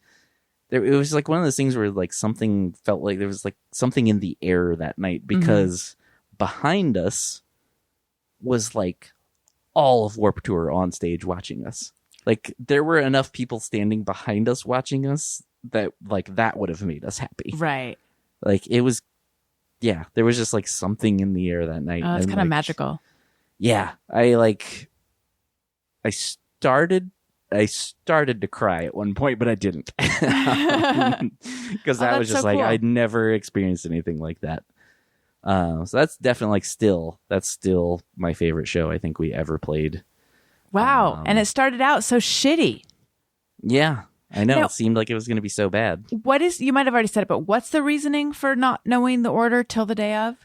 it was like one of those things where like something felt like there was like something in the air that night, because behind us was like all of Warped Tour on stage watching us. Like there were enough people standing behind us watching us that like that would have made us happy. Right. Like it was, yeah, there was just like something in the air that night. Oh, it's kind of magical. Yeah. I started to cry at one point, but I didn't. Because that was just so like, cool. I'd never experienced anything like that. So that's definitely like that's still my favorite show I think we ever played. Wow. And it started out so shitty. Yeah, I know. Now, it seemed like it was going to be so bad. You might have already said it, but what's the reasoning for not knowing the order till the day of?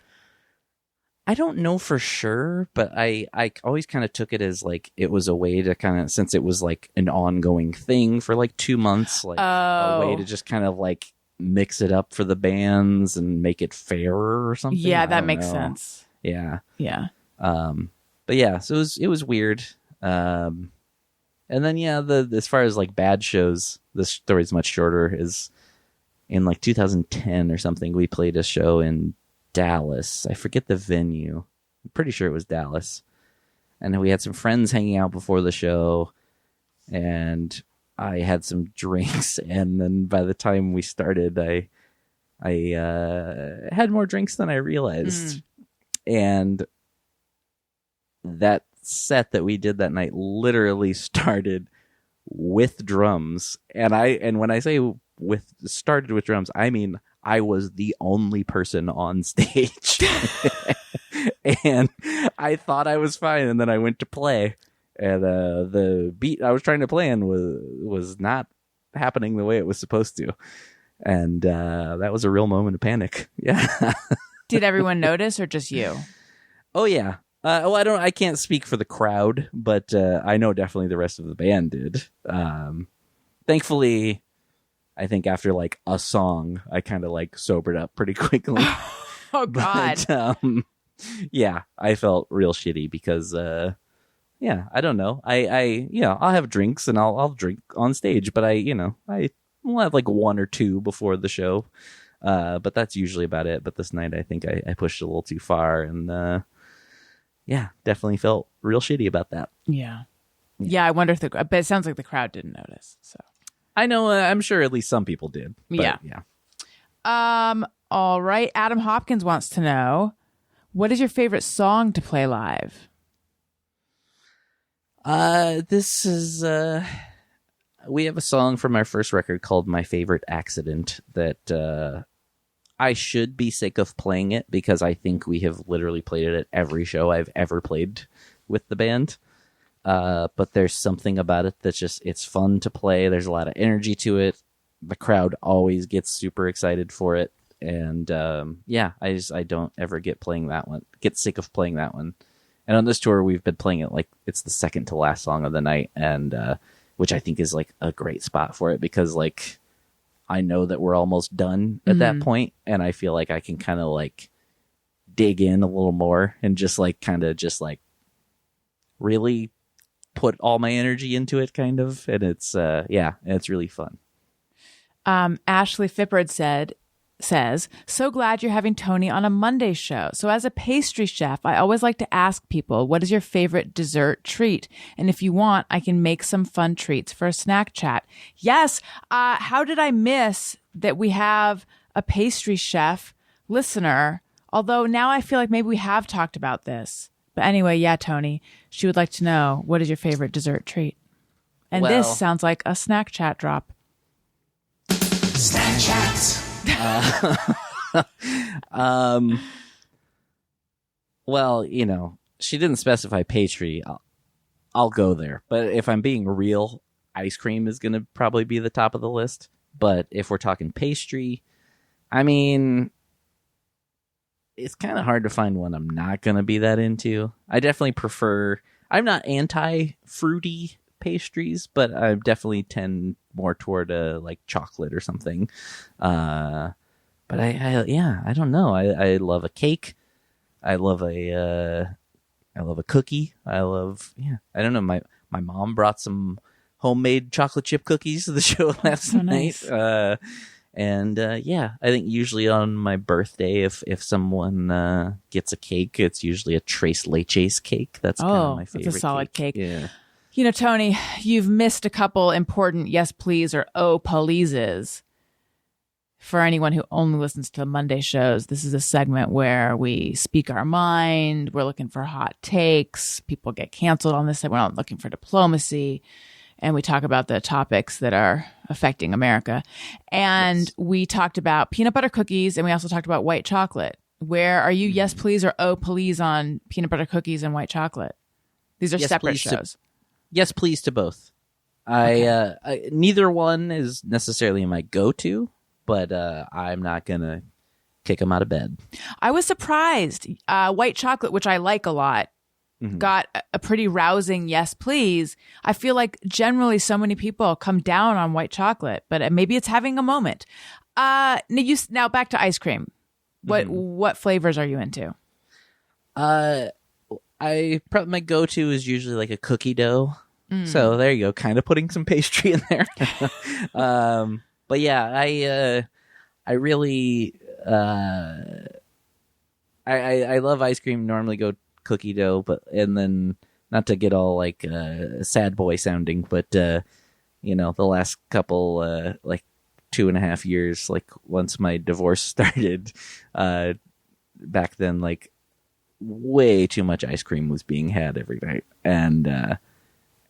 I don't know for sure, but I always kind of took it as like it was a way to kind of, since it was like an ongoing thing for like 2 months, like a way to just kind of like mix it up for the bands and make it fairer or something. Yeah, that makes sense. Yeah. Yeah. But yeah, so it was weird. And then as far as like bad shows, this story's much shorter. Is in like 2010 or something, we played a show in Dallas. I forget the venue. I'm pretty sure it was Dallas. and we had some friends hanging out before the show, and I had some drinks, and then by the time we started, I had more drinks than I realized. And that set that we did that night literally started with drums. And when I say started with drums, I mean I was the only person on stage. And I thought I was fine, and then I went to play, and the beat I was trying to play in was not happening the way it was supposed to. And that was a real moment of panic. Yeah. Did everyone notice, or just you? Oh yeah. I can't speak for the crowd, but I know definitely the rest of the band did. Thankfully, I think after like a song, I kind of like sobered up pretty quickly. Oh God. But, yeah, I felt real shitty because, yeah, I don't know. I'll have drinks and I'll drink on stage, but I will have like one or two before the show. But that's usually about it. But this night, I think I pushed a little too far, and yeah, definitely felt real shitty about that. Yeah. I wonder if but it sounds like the crowd didn't notice. So I know, I'm sure at least some people did. But, yeah. All right. Adam Hopkins wants to know, what is your favorite song to play live? This is we have a song from our first record called My Favorite Accident that I should be sick of playing it because I think we have literally played it at every show I've ever played with the band. But there's something about it that's just, it's fun to play. There's a lot of energy to it. The crowd always gets super excited for it. And yeah, I don't ever get sick of playing that one. And on this tour, we've been playing it like it's the second to last song of the night, and which I think is like a great spot for it because like I know that we're almost done at that point, and I feel like I can kind of like dig in a little more and just like kind of just like really put all my energy into it, kind of. And it's it's really fun. Ashley Fippard says, so glad you're having Tony on a Monday show. So as a pastry chef, I always like to ask people, what is your favorite dessert treat? And if you want, I can make some fun treats for a snack chat. Yes. How did I miss that we have a pastry chef listener? Although now I feel like maybe we have talked about this. But anyway, yeah, Tony, she would like to know, what is your favorite dessert treat? And this sounds like a snack chat drop. Snack chat. Well, she didn't specify pastry. I'll go there. But if I'm being real, ice cream is going to probably be the top of the list. But if we're talking pastry, I mean, it's kind of hard to find one I'm not going to be that into. I definitely I'm not anti-fruity pastries, but I definitely tend more toward like chocolate or something. But I don't know. I love a cake. I love a cookie. I don't know. My mom brought some homemade chocolate chip cookies to the show last night. Nice. I think usually on my birthday, if someone gets a cake, it's usually a Tres Leches cake. That's kind of my favorite. It's a solid cake. Yeah. Tony, you've missed a couple important yes please or oh pleases. For anyone who only listens to Monday shows, this is a segment where we speak our mind. We're looking for hot takes. People get canceled on this. We're not looking for diplomacy. And we talk about the topics that are affecting America. And we talked about peanut butter cookies, and we also talked about white chocolate. Where are you yes please or oh please on peanut butter cookies and white chocolate? These are separate shows. Yes, please to both. Okay. Neither one is necessarily my go-to, but I'm not going to kick them out of bed. I was surprised. White chocolate, which I like a lot, got a pretty rousing yes, please. I feel like generally so many people come down on white chocolate, but maybe it's having a moment. Now back to ice cream. What flavors are you into? My go-to is usually like a cookie dough. So there you go, kind of putting some pastry in there. But yeah, I really I love ice cream. Normally go cookie dough, and then not to get all like sad boy sounding, but you know, the last couple like 2.5 years, like once my divorce started, back then, like way too much ice cream was being had every night, and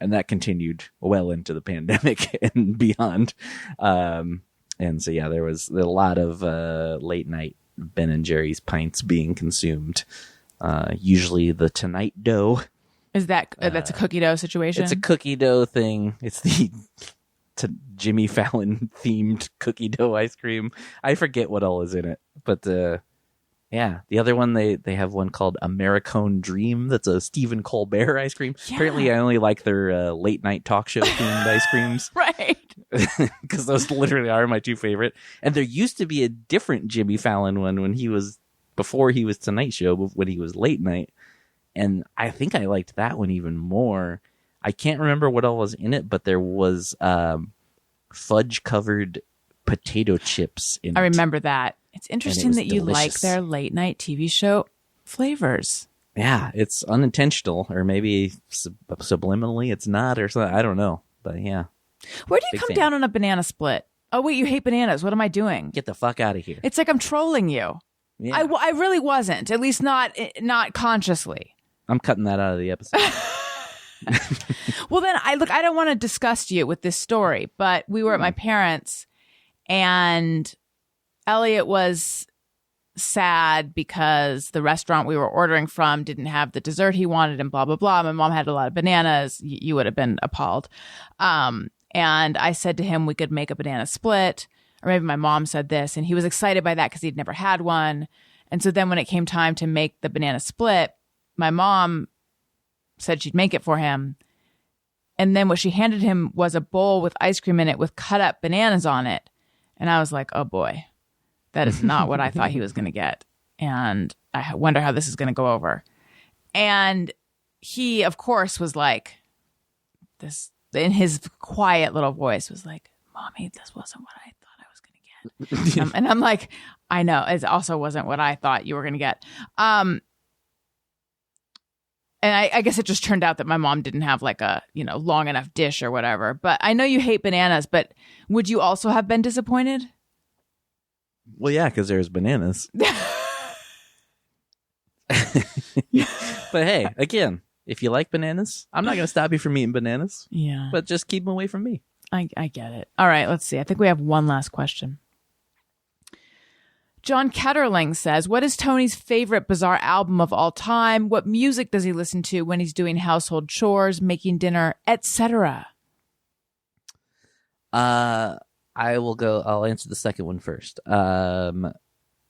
that continued well into the pandemic and beyond. And so yeah, there was a lot of late night Ben and Jerry's pints being consumed. Usually the Tonight Dough. Is that's a cookie dough situation? It's a cookie dough thing. It's the Jimmy Fallon themed cookie dough ice cream. I forget what all is in it, but yeah, the other one they have one called Americone Dream. That's a Stephen Colbert ice cream. Yeah. Apparently, I only like their late night talk show themed ice creams, Right. because those literally are my two favorite. And there used to be a different Jimmy Fallon one when he was before he was Tonight Show, when he was late night, and I think I liked that one even more. I can't remember what all was in it, but there was fudge covered potato chips in I it. remember that. It's interesting was that you like delicious. their late night TV show flavors. Yeah, it's unintentional, or maybe subliminally it's not, or something. I don't know, but yeah. Where do you Big come fan. down on a banana split? Oh, wait, you hate bananas. What am I doing? Get the fuck out of here. It's like I'm trolling you. Yeah. I really wasn't, at least not consciously. I'm cutting that out of the episode. Well, then I don't want to disgust you with this story, but we were at my parents' and Elliot was sad because the restaurant we were ordering from didn't have the dessert he wanted and blah, blah, blah. My mom had a lot of bananas. You would have been appalled. And I said to him we could make a banana split, or maybe my mom said this, and he was excited by that because he'd never had one. And so then when it came time to make the banana split, my mom said she'd make it for him. And then what she handed him was a bowl with ice cream in it with cut up bananas on it. And I was like, oh boy, that is not what I thought he was going to get. And I wonder how this is going to go over. And he, of course, was like, this, in his quiet little voice, was like, Mommy, this wasn't what I thought I was going to get. And I'm like, I know, it also wasn't what I thought you were going to get. And I guess it just turned out that my mom didn't have like a, long enough dish or whatever. But I know you hate bananas, but would you also have been disappointed? Well, yeah, because there's bananas. But hey, again, if you like bananas, I'm not going to stop you from eating bananas. Yeah. But just keep them away from me. I get it. All right, let's see. I think we have one last question. John Ketterling says, what is Tony's favorite Bizarre album of all time? What music does he listen to when he's doing household chores, making dinner, etc.? I'll answer the second one first.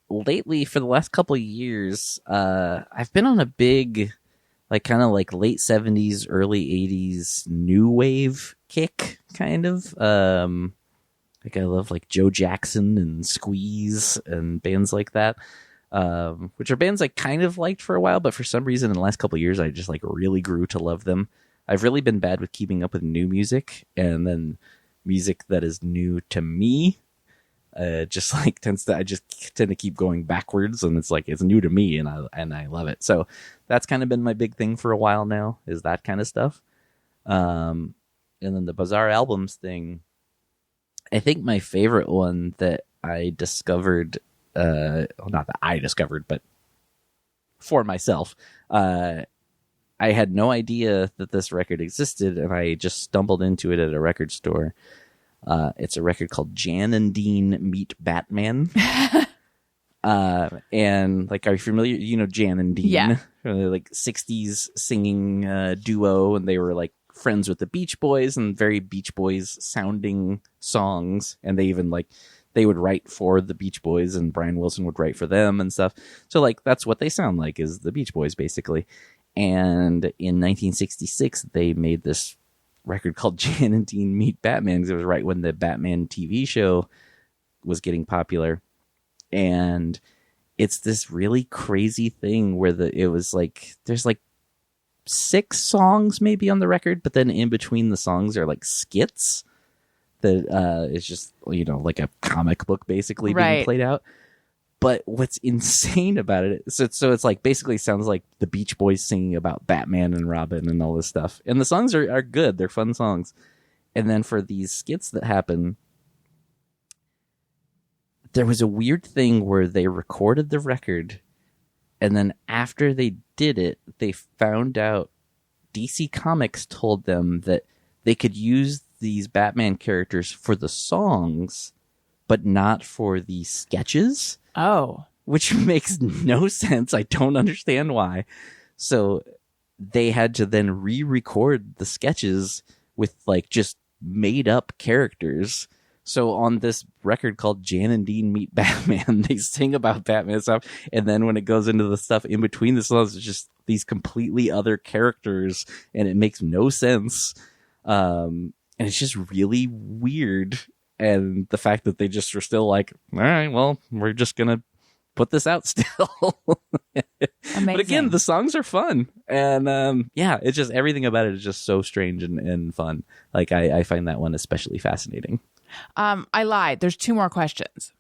Lately, for the last couple of years, I've been on a big, kind of late 70s, early 80s new wave kick, kind of. I love Joe Jackson and Squeeze and bands like that, which are bands I kind of liked for a while, but for some reason in the last couple of years, I just really grew to love them. I've really been bad with keeping up with new music, and then music that is new to me, I just tend to keep going backwards, and it's new to me, and I love it. So that's kind of been my big thing for a while now, is that kind of stuff. And then the Bizarre Albums thing, I think my favorite one that I discovered, not that I discovered, but for myself, I had no idea that this record existed, and I just stumbled into it at a record store. It's a record called Jan and Dean Meet Batman. And are you familiar? Jan and Dean? Yeah. They're 60s singing duo, and they were friends with the Beach Boys, and very Beach Boys sounding songs. And they even they would write for the Beach Boys, and Brian Wilson would write for them and stuff. So that's what they sound like, is the Beach Boys basically. And in 1966, they made this record called Jan and Dean Meet Batman, because it was right when the Batman TV show was getting popular. And it's this really crazy thing where there's 6 songs maybe on the record, but then in between the songs are skits that is just a comic book basically being Right. played out. But what's insane about it, so it's like basically sounds like the Beach Boys singing about Batman and Robin and all this stuff. And the songs are good. They're fun songs. And then for these skits that happen, there was a weird thing where they recorded the record, and then after they did it, they found out DC Comics told them that they could use these Batman characters for the songs, but not for the sketches. Oh. Which makes no sense. I don't understand why. So they had to then re-record the sketches with like just made up characters. So on this record called Jan and Dean Meet Batman, they sing about Batman stuff. And then when it goes into the stuff in between the songs, it's just these completely other characters, and it makes no sense. And it's just really weird. And the fact that they just were still like, all right, well, we're just going to put this out still. Amazing. But again, the songs are fun. And yeah, it's just everything about it is just so strange and fun. Like I find that one especially fascinating. I lied. There's 2 more questions.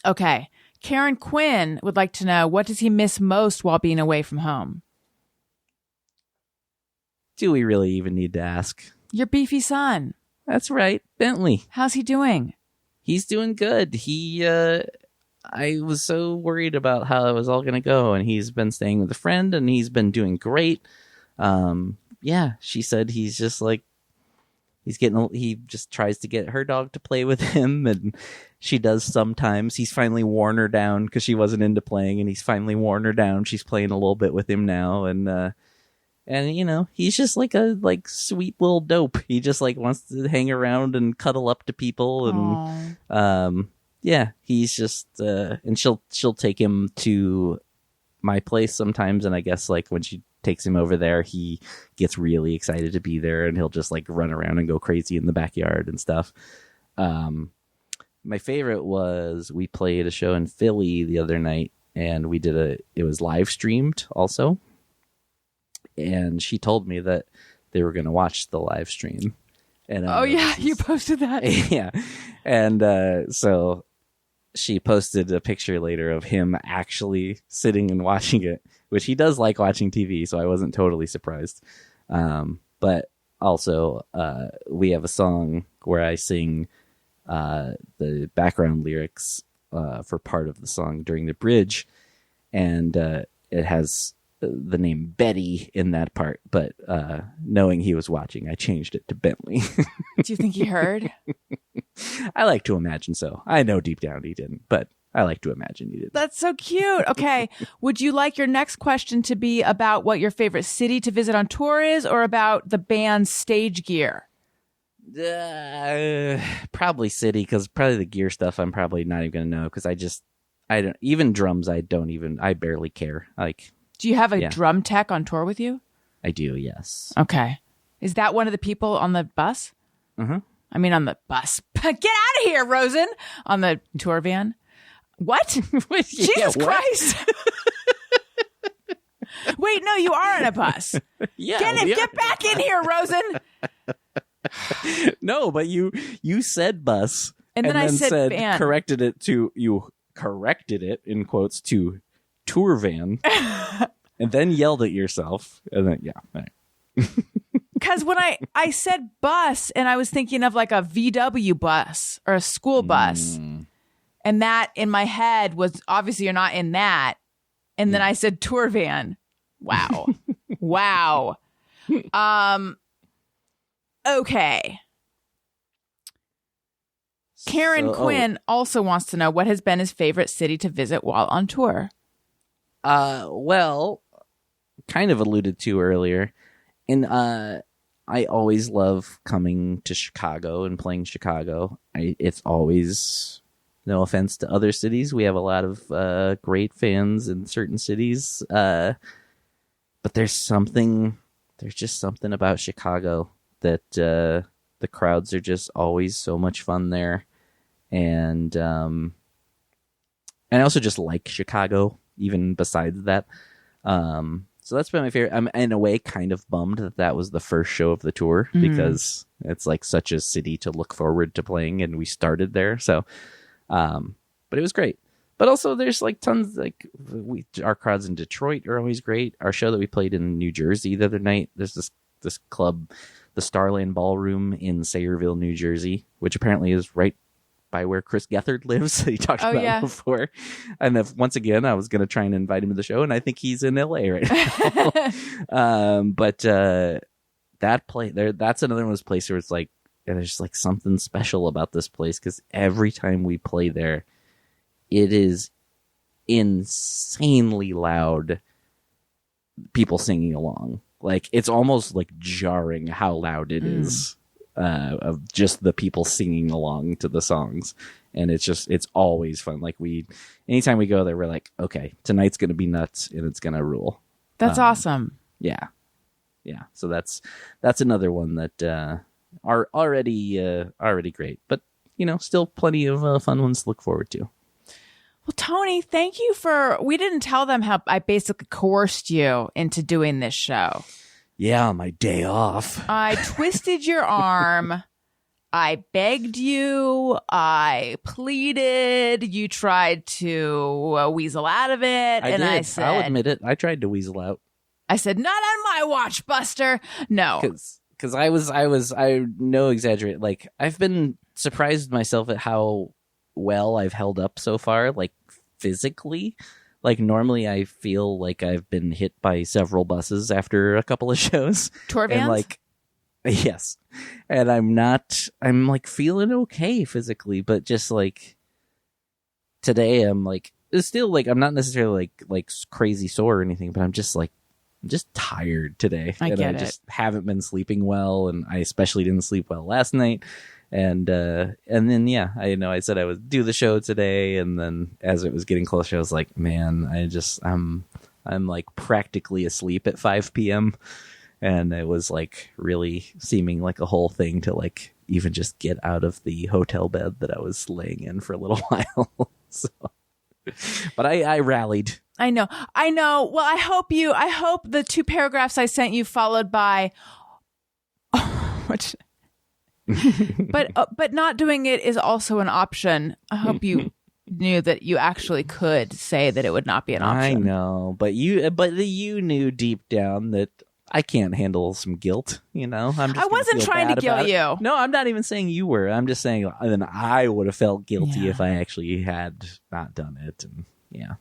Okay. Karen Quinn would like to know, what does he miss most while being away from home? Do we really even need to ask? Your beefy son. That's right. Bentley. How's he doing? He's doing good. I was so worried about how it was all going to go, and he's been staying with a friend, and he's been doing great. Yeah, she said he's just like, he just tries to get her dog to play with him, and she does sometimes. He's finally worn her down because she wasn't into playing, and he's finally worn her down. She's playing a little bit with him now, and you know, he's just like a sweet little dope. He just like wants to hang around and cuddle up to people, and yeah, he's just and she'll take him to my place sometimes, and I guess like when she takes him over there, he gets really excited to be there, and he'll just like run around and go crazy in the backyard and stuff. My favorite was we played a show in Philly the other night, and it was live streamed also. And she told me that they were going to watch the live stream. And oh yeah, you posted that. Yeah. And so she posted a picture later of him actually sitting and watching it, which he does like watching TV, so I wasn't totally surprised. But also, we have a song where I sing the background lyrics for part of the song during the bridge, and it has the name Betty in that part, but knowing he was watching, I changed it to Bentley. Do you think he heard? I like to imagine so. I know deep down he didn't, but I like to imagine he did. That's so cute. Okay. Would you like your next question to be about what your favorite city to visit on tour is, or about the band's stage gear? Probably city, because probably the gear stuff I'm probably not even going to know, because I don't, even drums, I barely care. Like, do you have a drum tech on tour with you? I do, yes. Okay. Is that one of the people on the bus? Mm-hmm. I mean, on the bus. Get out of here, Rosen! On the tour van. What? Jesus Christ! Wait, no, you are on a bus. Yeah, get back in here, Rosen! No, but you said bus, and then I said van. You corrected it in quotes to tour van, and then yelled at yourself, and then yeah. Right. Because when I said bus, and I was thinking of like a VW bus or a school bus, and that in my head was obviously you're not in that, and then I said tour van. Wow, wow. Okay. Karen Quinn also wants to know what has been his favorite city to visit while on tour. Well, kind of alluded to earlier, and I always love coming to Chicago and playing Chicago. It's always, no offense to other cities, we have a lot of great fans in certain cities, but there's just something about Chicago that the crowds are just always so much fun there, and I also just like Chicago even besides that. So that's been my favorite. I'm in a way kind of bummed that was the first show of the tour, because it's like such a city to look forward to playing, and we started there. So, but it was great. But also there's like tons, like our crowds in Detroit are always great. Our show that we played in New Jersey the other night, there's this club, the Starland Ballroom in Sayreville, New Jersey, which apparently is right by where Chris Gethard lives. He talked about it before. And once again, I was going to try and invite him to the show, and I think he's in LA right now. But that place there, that's another one of those places where it's like, there's just like something special about this place, because every time we play there, it is insanely loud, people singing along. Like, it's almost like jarring how loud it is, of just the people singing along to the songs. And it's always fun. Like, anytime we go there, we're like, okay, tonight's going to be nuts and it's going to rule. That's awesome. Yeah. Yeah. So that's another one that, are already great, but still plenty of fun ones to look forward to. Well, Tony, thank you we didn't tell them how I basically coerced you into doing this show. Yeah, my day off. I twisted your arm. I begged you. I pleaded. You tried to weasel out of it. I did. I'll admit it. I tried to weasel out. I said, not on my watch, Buster. No. Because I no exaggerate. Like, I've been surprised myself at how well I've held up so far, like physically. Like, normally I feel like I've been hit by several buses after a couple of shows. Tour vans? And like, yes. And I'm like feeling okay physically, but just like today I'm like, it's still like, I'm not necessarily like crazy sore or anything, but I'm just tired today. I just haven't been sleeping well, and I especially didn't sleep well last night. And then I said I would do the show today, and then as it was getting closer, I was like, man, I'm like practically asleep at 5 p.m. and it was like really seeming like a whole thing to like even just get out of the hotel bed that I was laying in for a little while. So, but I rallied. I know. Well, I hope the 2 paragraphs I sent you followed by, which, but not doing it is also an option. I hope you knew that you actually could say that it would not be an option. I know, but you knew deep down that I can't handle some guilt. I wasn't trying to guilt you. No, I'm not even saying you were. I'm just saying then I would have felt guilty if I actually had not done it. And yeah.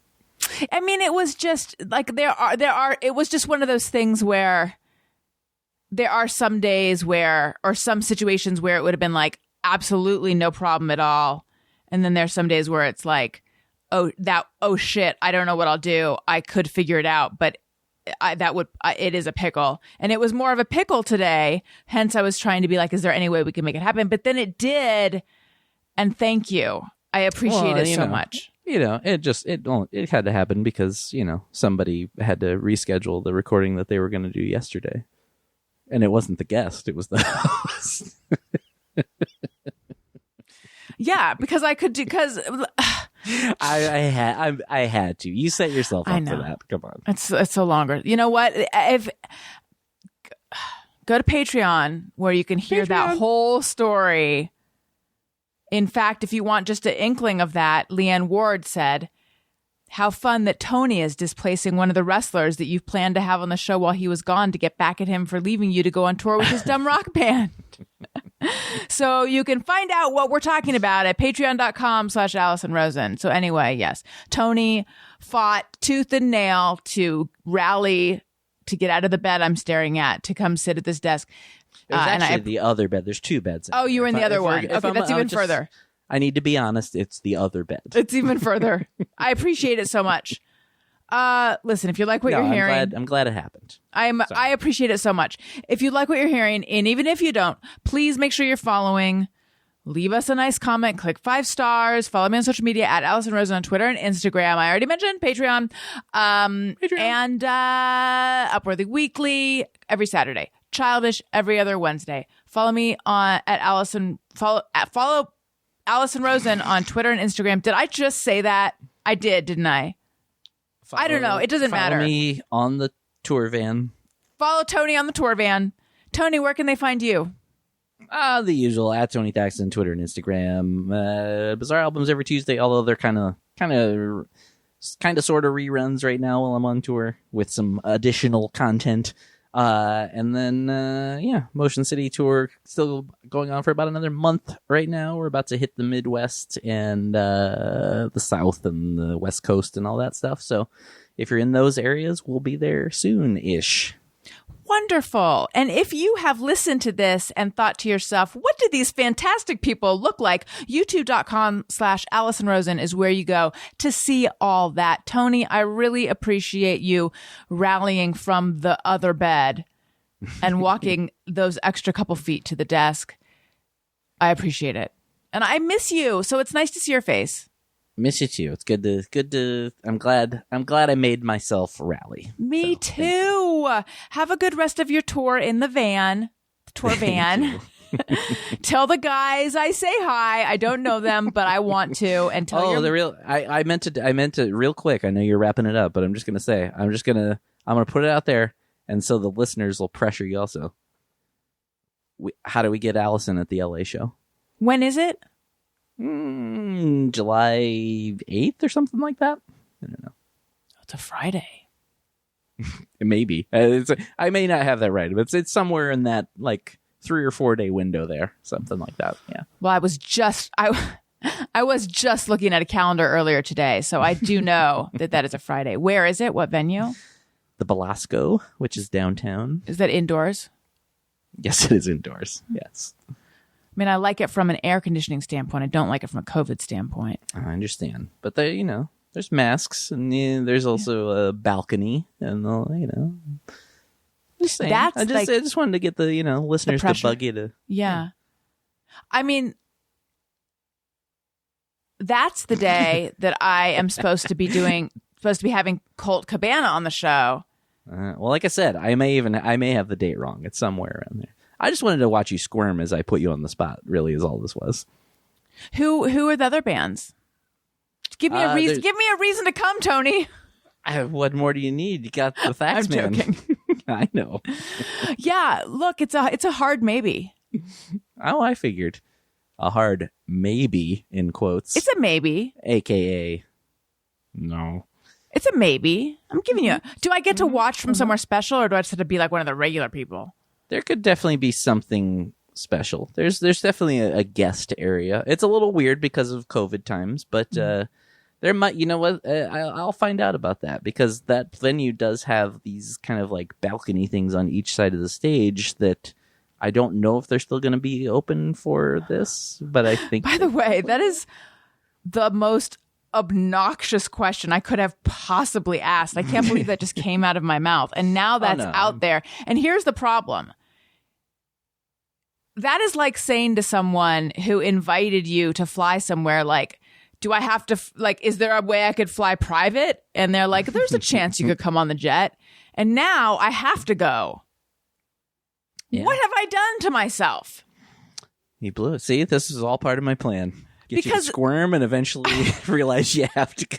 I mean, it was just like it was just one of those things where there are some days or some situations where it would have been like absolutely no problem at all. And then there's some days where it's like, oh shit, I don't know what I'll do. I could figure it out, but it is a pickle. And it was more of a pickle today. Hence I was trying to be like, is there any way we can make it happen? But then it did. And thank you. I appreciate it so much. It had to happen because, somebody had to reschedule the recording that they were going to do yesterday. And it wasn't the guest, it was the host. Yeah, because I could because I had to. You set yourself up for that. Come on. It's so longer. You know what? Go to Patreon where you can hear that whole story. In fact, if you want just an inkling of that, Leanne Ward said, how fun that Tony is displacing one of the wrestlers that you've planned to have on the show while he was gone to get back at him for leaving you to go on tour with his dumb rock band. So you can find out what we're talking about at patreon.com/Allison Rosen. So anyway, yes, Tony fought tooth and nail to rally to get out of the bed I'm staring at to come sit at this desk. There's actually the other bed. There's 2 beds. Oh, you were in the other one. Okay, that's even further. I need to be honest. It's the other bed. It's even further. I appreciate it so much. Listen, if you like what you're hearing, I'm glad it happened. I appreciate it so much. If you like what you're hearing, and even if you don't, please make sure you're following. Leave us a nice comment. Click 5 stars. Follow me on social media at Allison Rosen on Twitter and Instagram. I already mentioned Patreon. And Upworthy Weekly every Saturday. Childish every other Wednesday. Follow me at Allison. Follow Allison Rosen on Twitter and Instagram. Did I just say that? I did, didn't I? I don't know. It doesn't matter. Follow me on the tour van. Follow Tony on the tour van. Tony, where can they find you? The usual at Tony Thaxton, Twitter and Instagram. Bizarre Albums every Tuesday, although they're kind of sort of reruns right now while I'm on tour with some additional content. And then, Motion City tour still going on for about another month right now. We're about to hit the Midwest and the South and the West Coast and all that stuff. So if you're in those areas, we'll be there soon-ish. Wonderful. And if you have listened to this and thought to yourself, what do these fantastic people look like? YouTube.com/Allison Rosen is where you go to see all that. Tony, I really appreciate you rallying from the other bed and walking those extra couple feet to the desk. I appreciate it. And I miss you. So it's nice to see your face. Miss you too. It's good to I'm glad I made myself rally. Me too. Have a good rest of your tour in the van. Tour van. Tell the guys I say hi. I don't know them, but I want to. And tell I meant to real quick. I know you're wrapping it up, but I'm just gonna say I'm gonna put it out there, and so the listeners will pressure you also. How do we get Allison at the LA show? When is it? July 8th or something like that. I don't know. It's a Friday. It may be. I may not have that right, but it's somewhere in that like 3 or 4 day window there, something like that. Yeah. Well, I was just looking at a calendar earlier today, so I do know that is a Friday. Where is it? What venue? The Belasco, which is downtown. Is that indoors? Yes, it is indoors. Yes. I mean, I like it from an air conditioning standpoint. I don't like it from a COVID standpoint. I understand. But there's masks, and there's also a balcony, and just saying. I just wanted to get the listeners to bug you to. Yeah. I mean, that's the day that I am supposed to be having Colt Cabana on the show. Well, like I said, I may have the date wrong. It's somewhere around there. I just wanted to watch you squirm as I put you on the spot, really, is all this was. Who are the other bands? Give me a reason. Give me a reason to come, Tony. What more do you need? You got the Thaxton. I'm joking. I know. Yeah, look, it's a hard maybe. Oh, I figured. A hard maybe, in quotes. It's a maybe. AKA, no. It's a maybe. I'm giving you do I get to watch from somewhere special, or do I just have to be like one of the regular people? There could definitely be something special. There's definitely a guest area. It's a little weird because of COVID times, but there might, I'll find out about that, because that venue does have these kind of like balcony things on each side of the stage that I don't know if they're still going to be open for this, but I think. By the way, that is the most obnoxious question I could have possibly asked. I can't believe that just came out of my mouth. And now that's out there. And here's the problem. That is like saying to someone who invited you to fly somewhere, like, do I have to, is there a way I could fly private? And they're like, there's a chance you could come on the jet. And now I have to go. Yeah. What have I done to myself? You blew it. See, this is all part of my plan. Get you to squirm and eventually realize you have to go.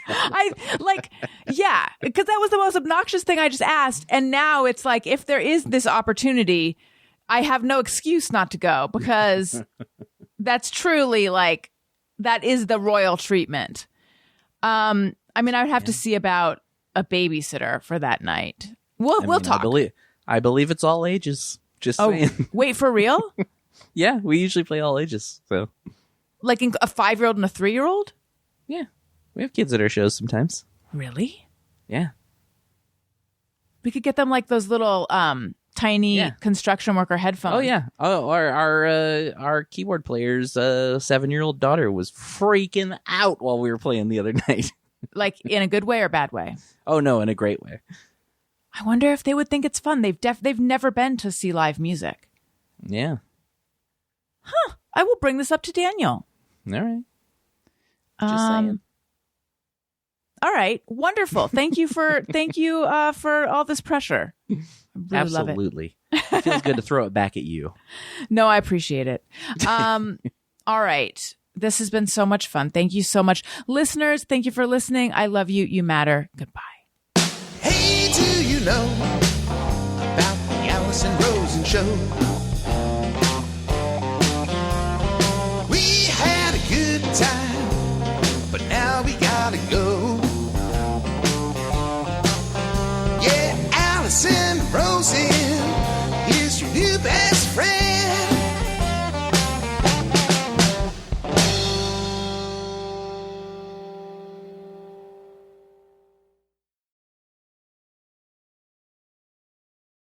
Because that was the most obnoxious thing I just asked. And now it's like, if there is this opportunity, I have no excuse not to go, because that's truly that is the royal treatment. I mean, I would have to see about a babysitter for that night. We'll talk. I believe it's all ages. Just saying. Wait, for real? Yeah, we usually play all ages. So, like a 5-year-old and a 3-year-old? Yeah, we have kids at our shows sometimes. Really? Yeah. We could get them like those little tiny construction worker headphones. Oh yeah. Oh, our keyboard player's 7-year-old daughter was freaking out while we were playing the other night. Like in a good way or bad way? Oh no, in a great way. I wonder if they would think it's fun. They've never been to see live music. Yeah. Huh. I will bring this up to Daniel. All right. Just saying. All right. Wonderful. Thank you for all this pressure. I really Absolutely. Love it. It feels good to throw it back at you. No, I appreciate it. All right. This has been so much fun. Thank you so much. Listeners, thank you for listening. I love you. You matter. Goodbye. Hey, do you know about the Allison Rosen Show?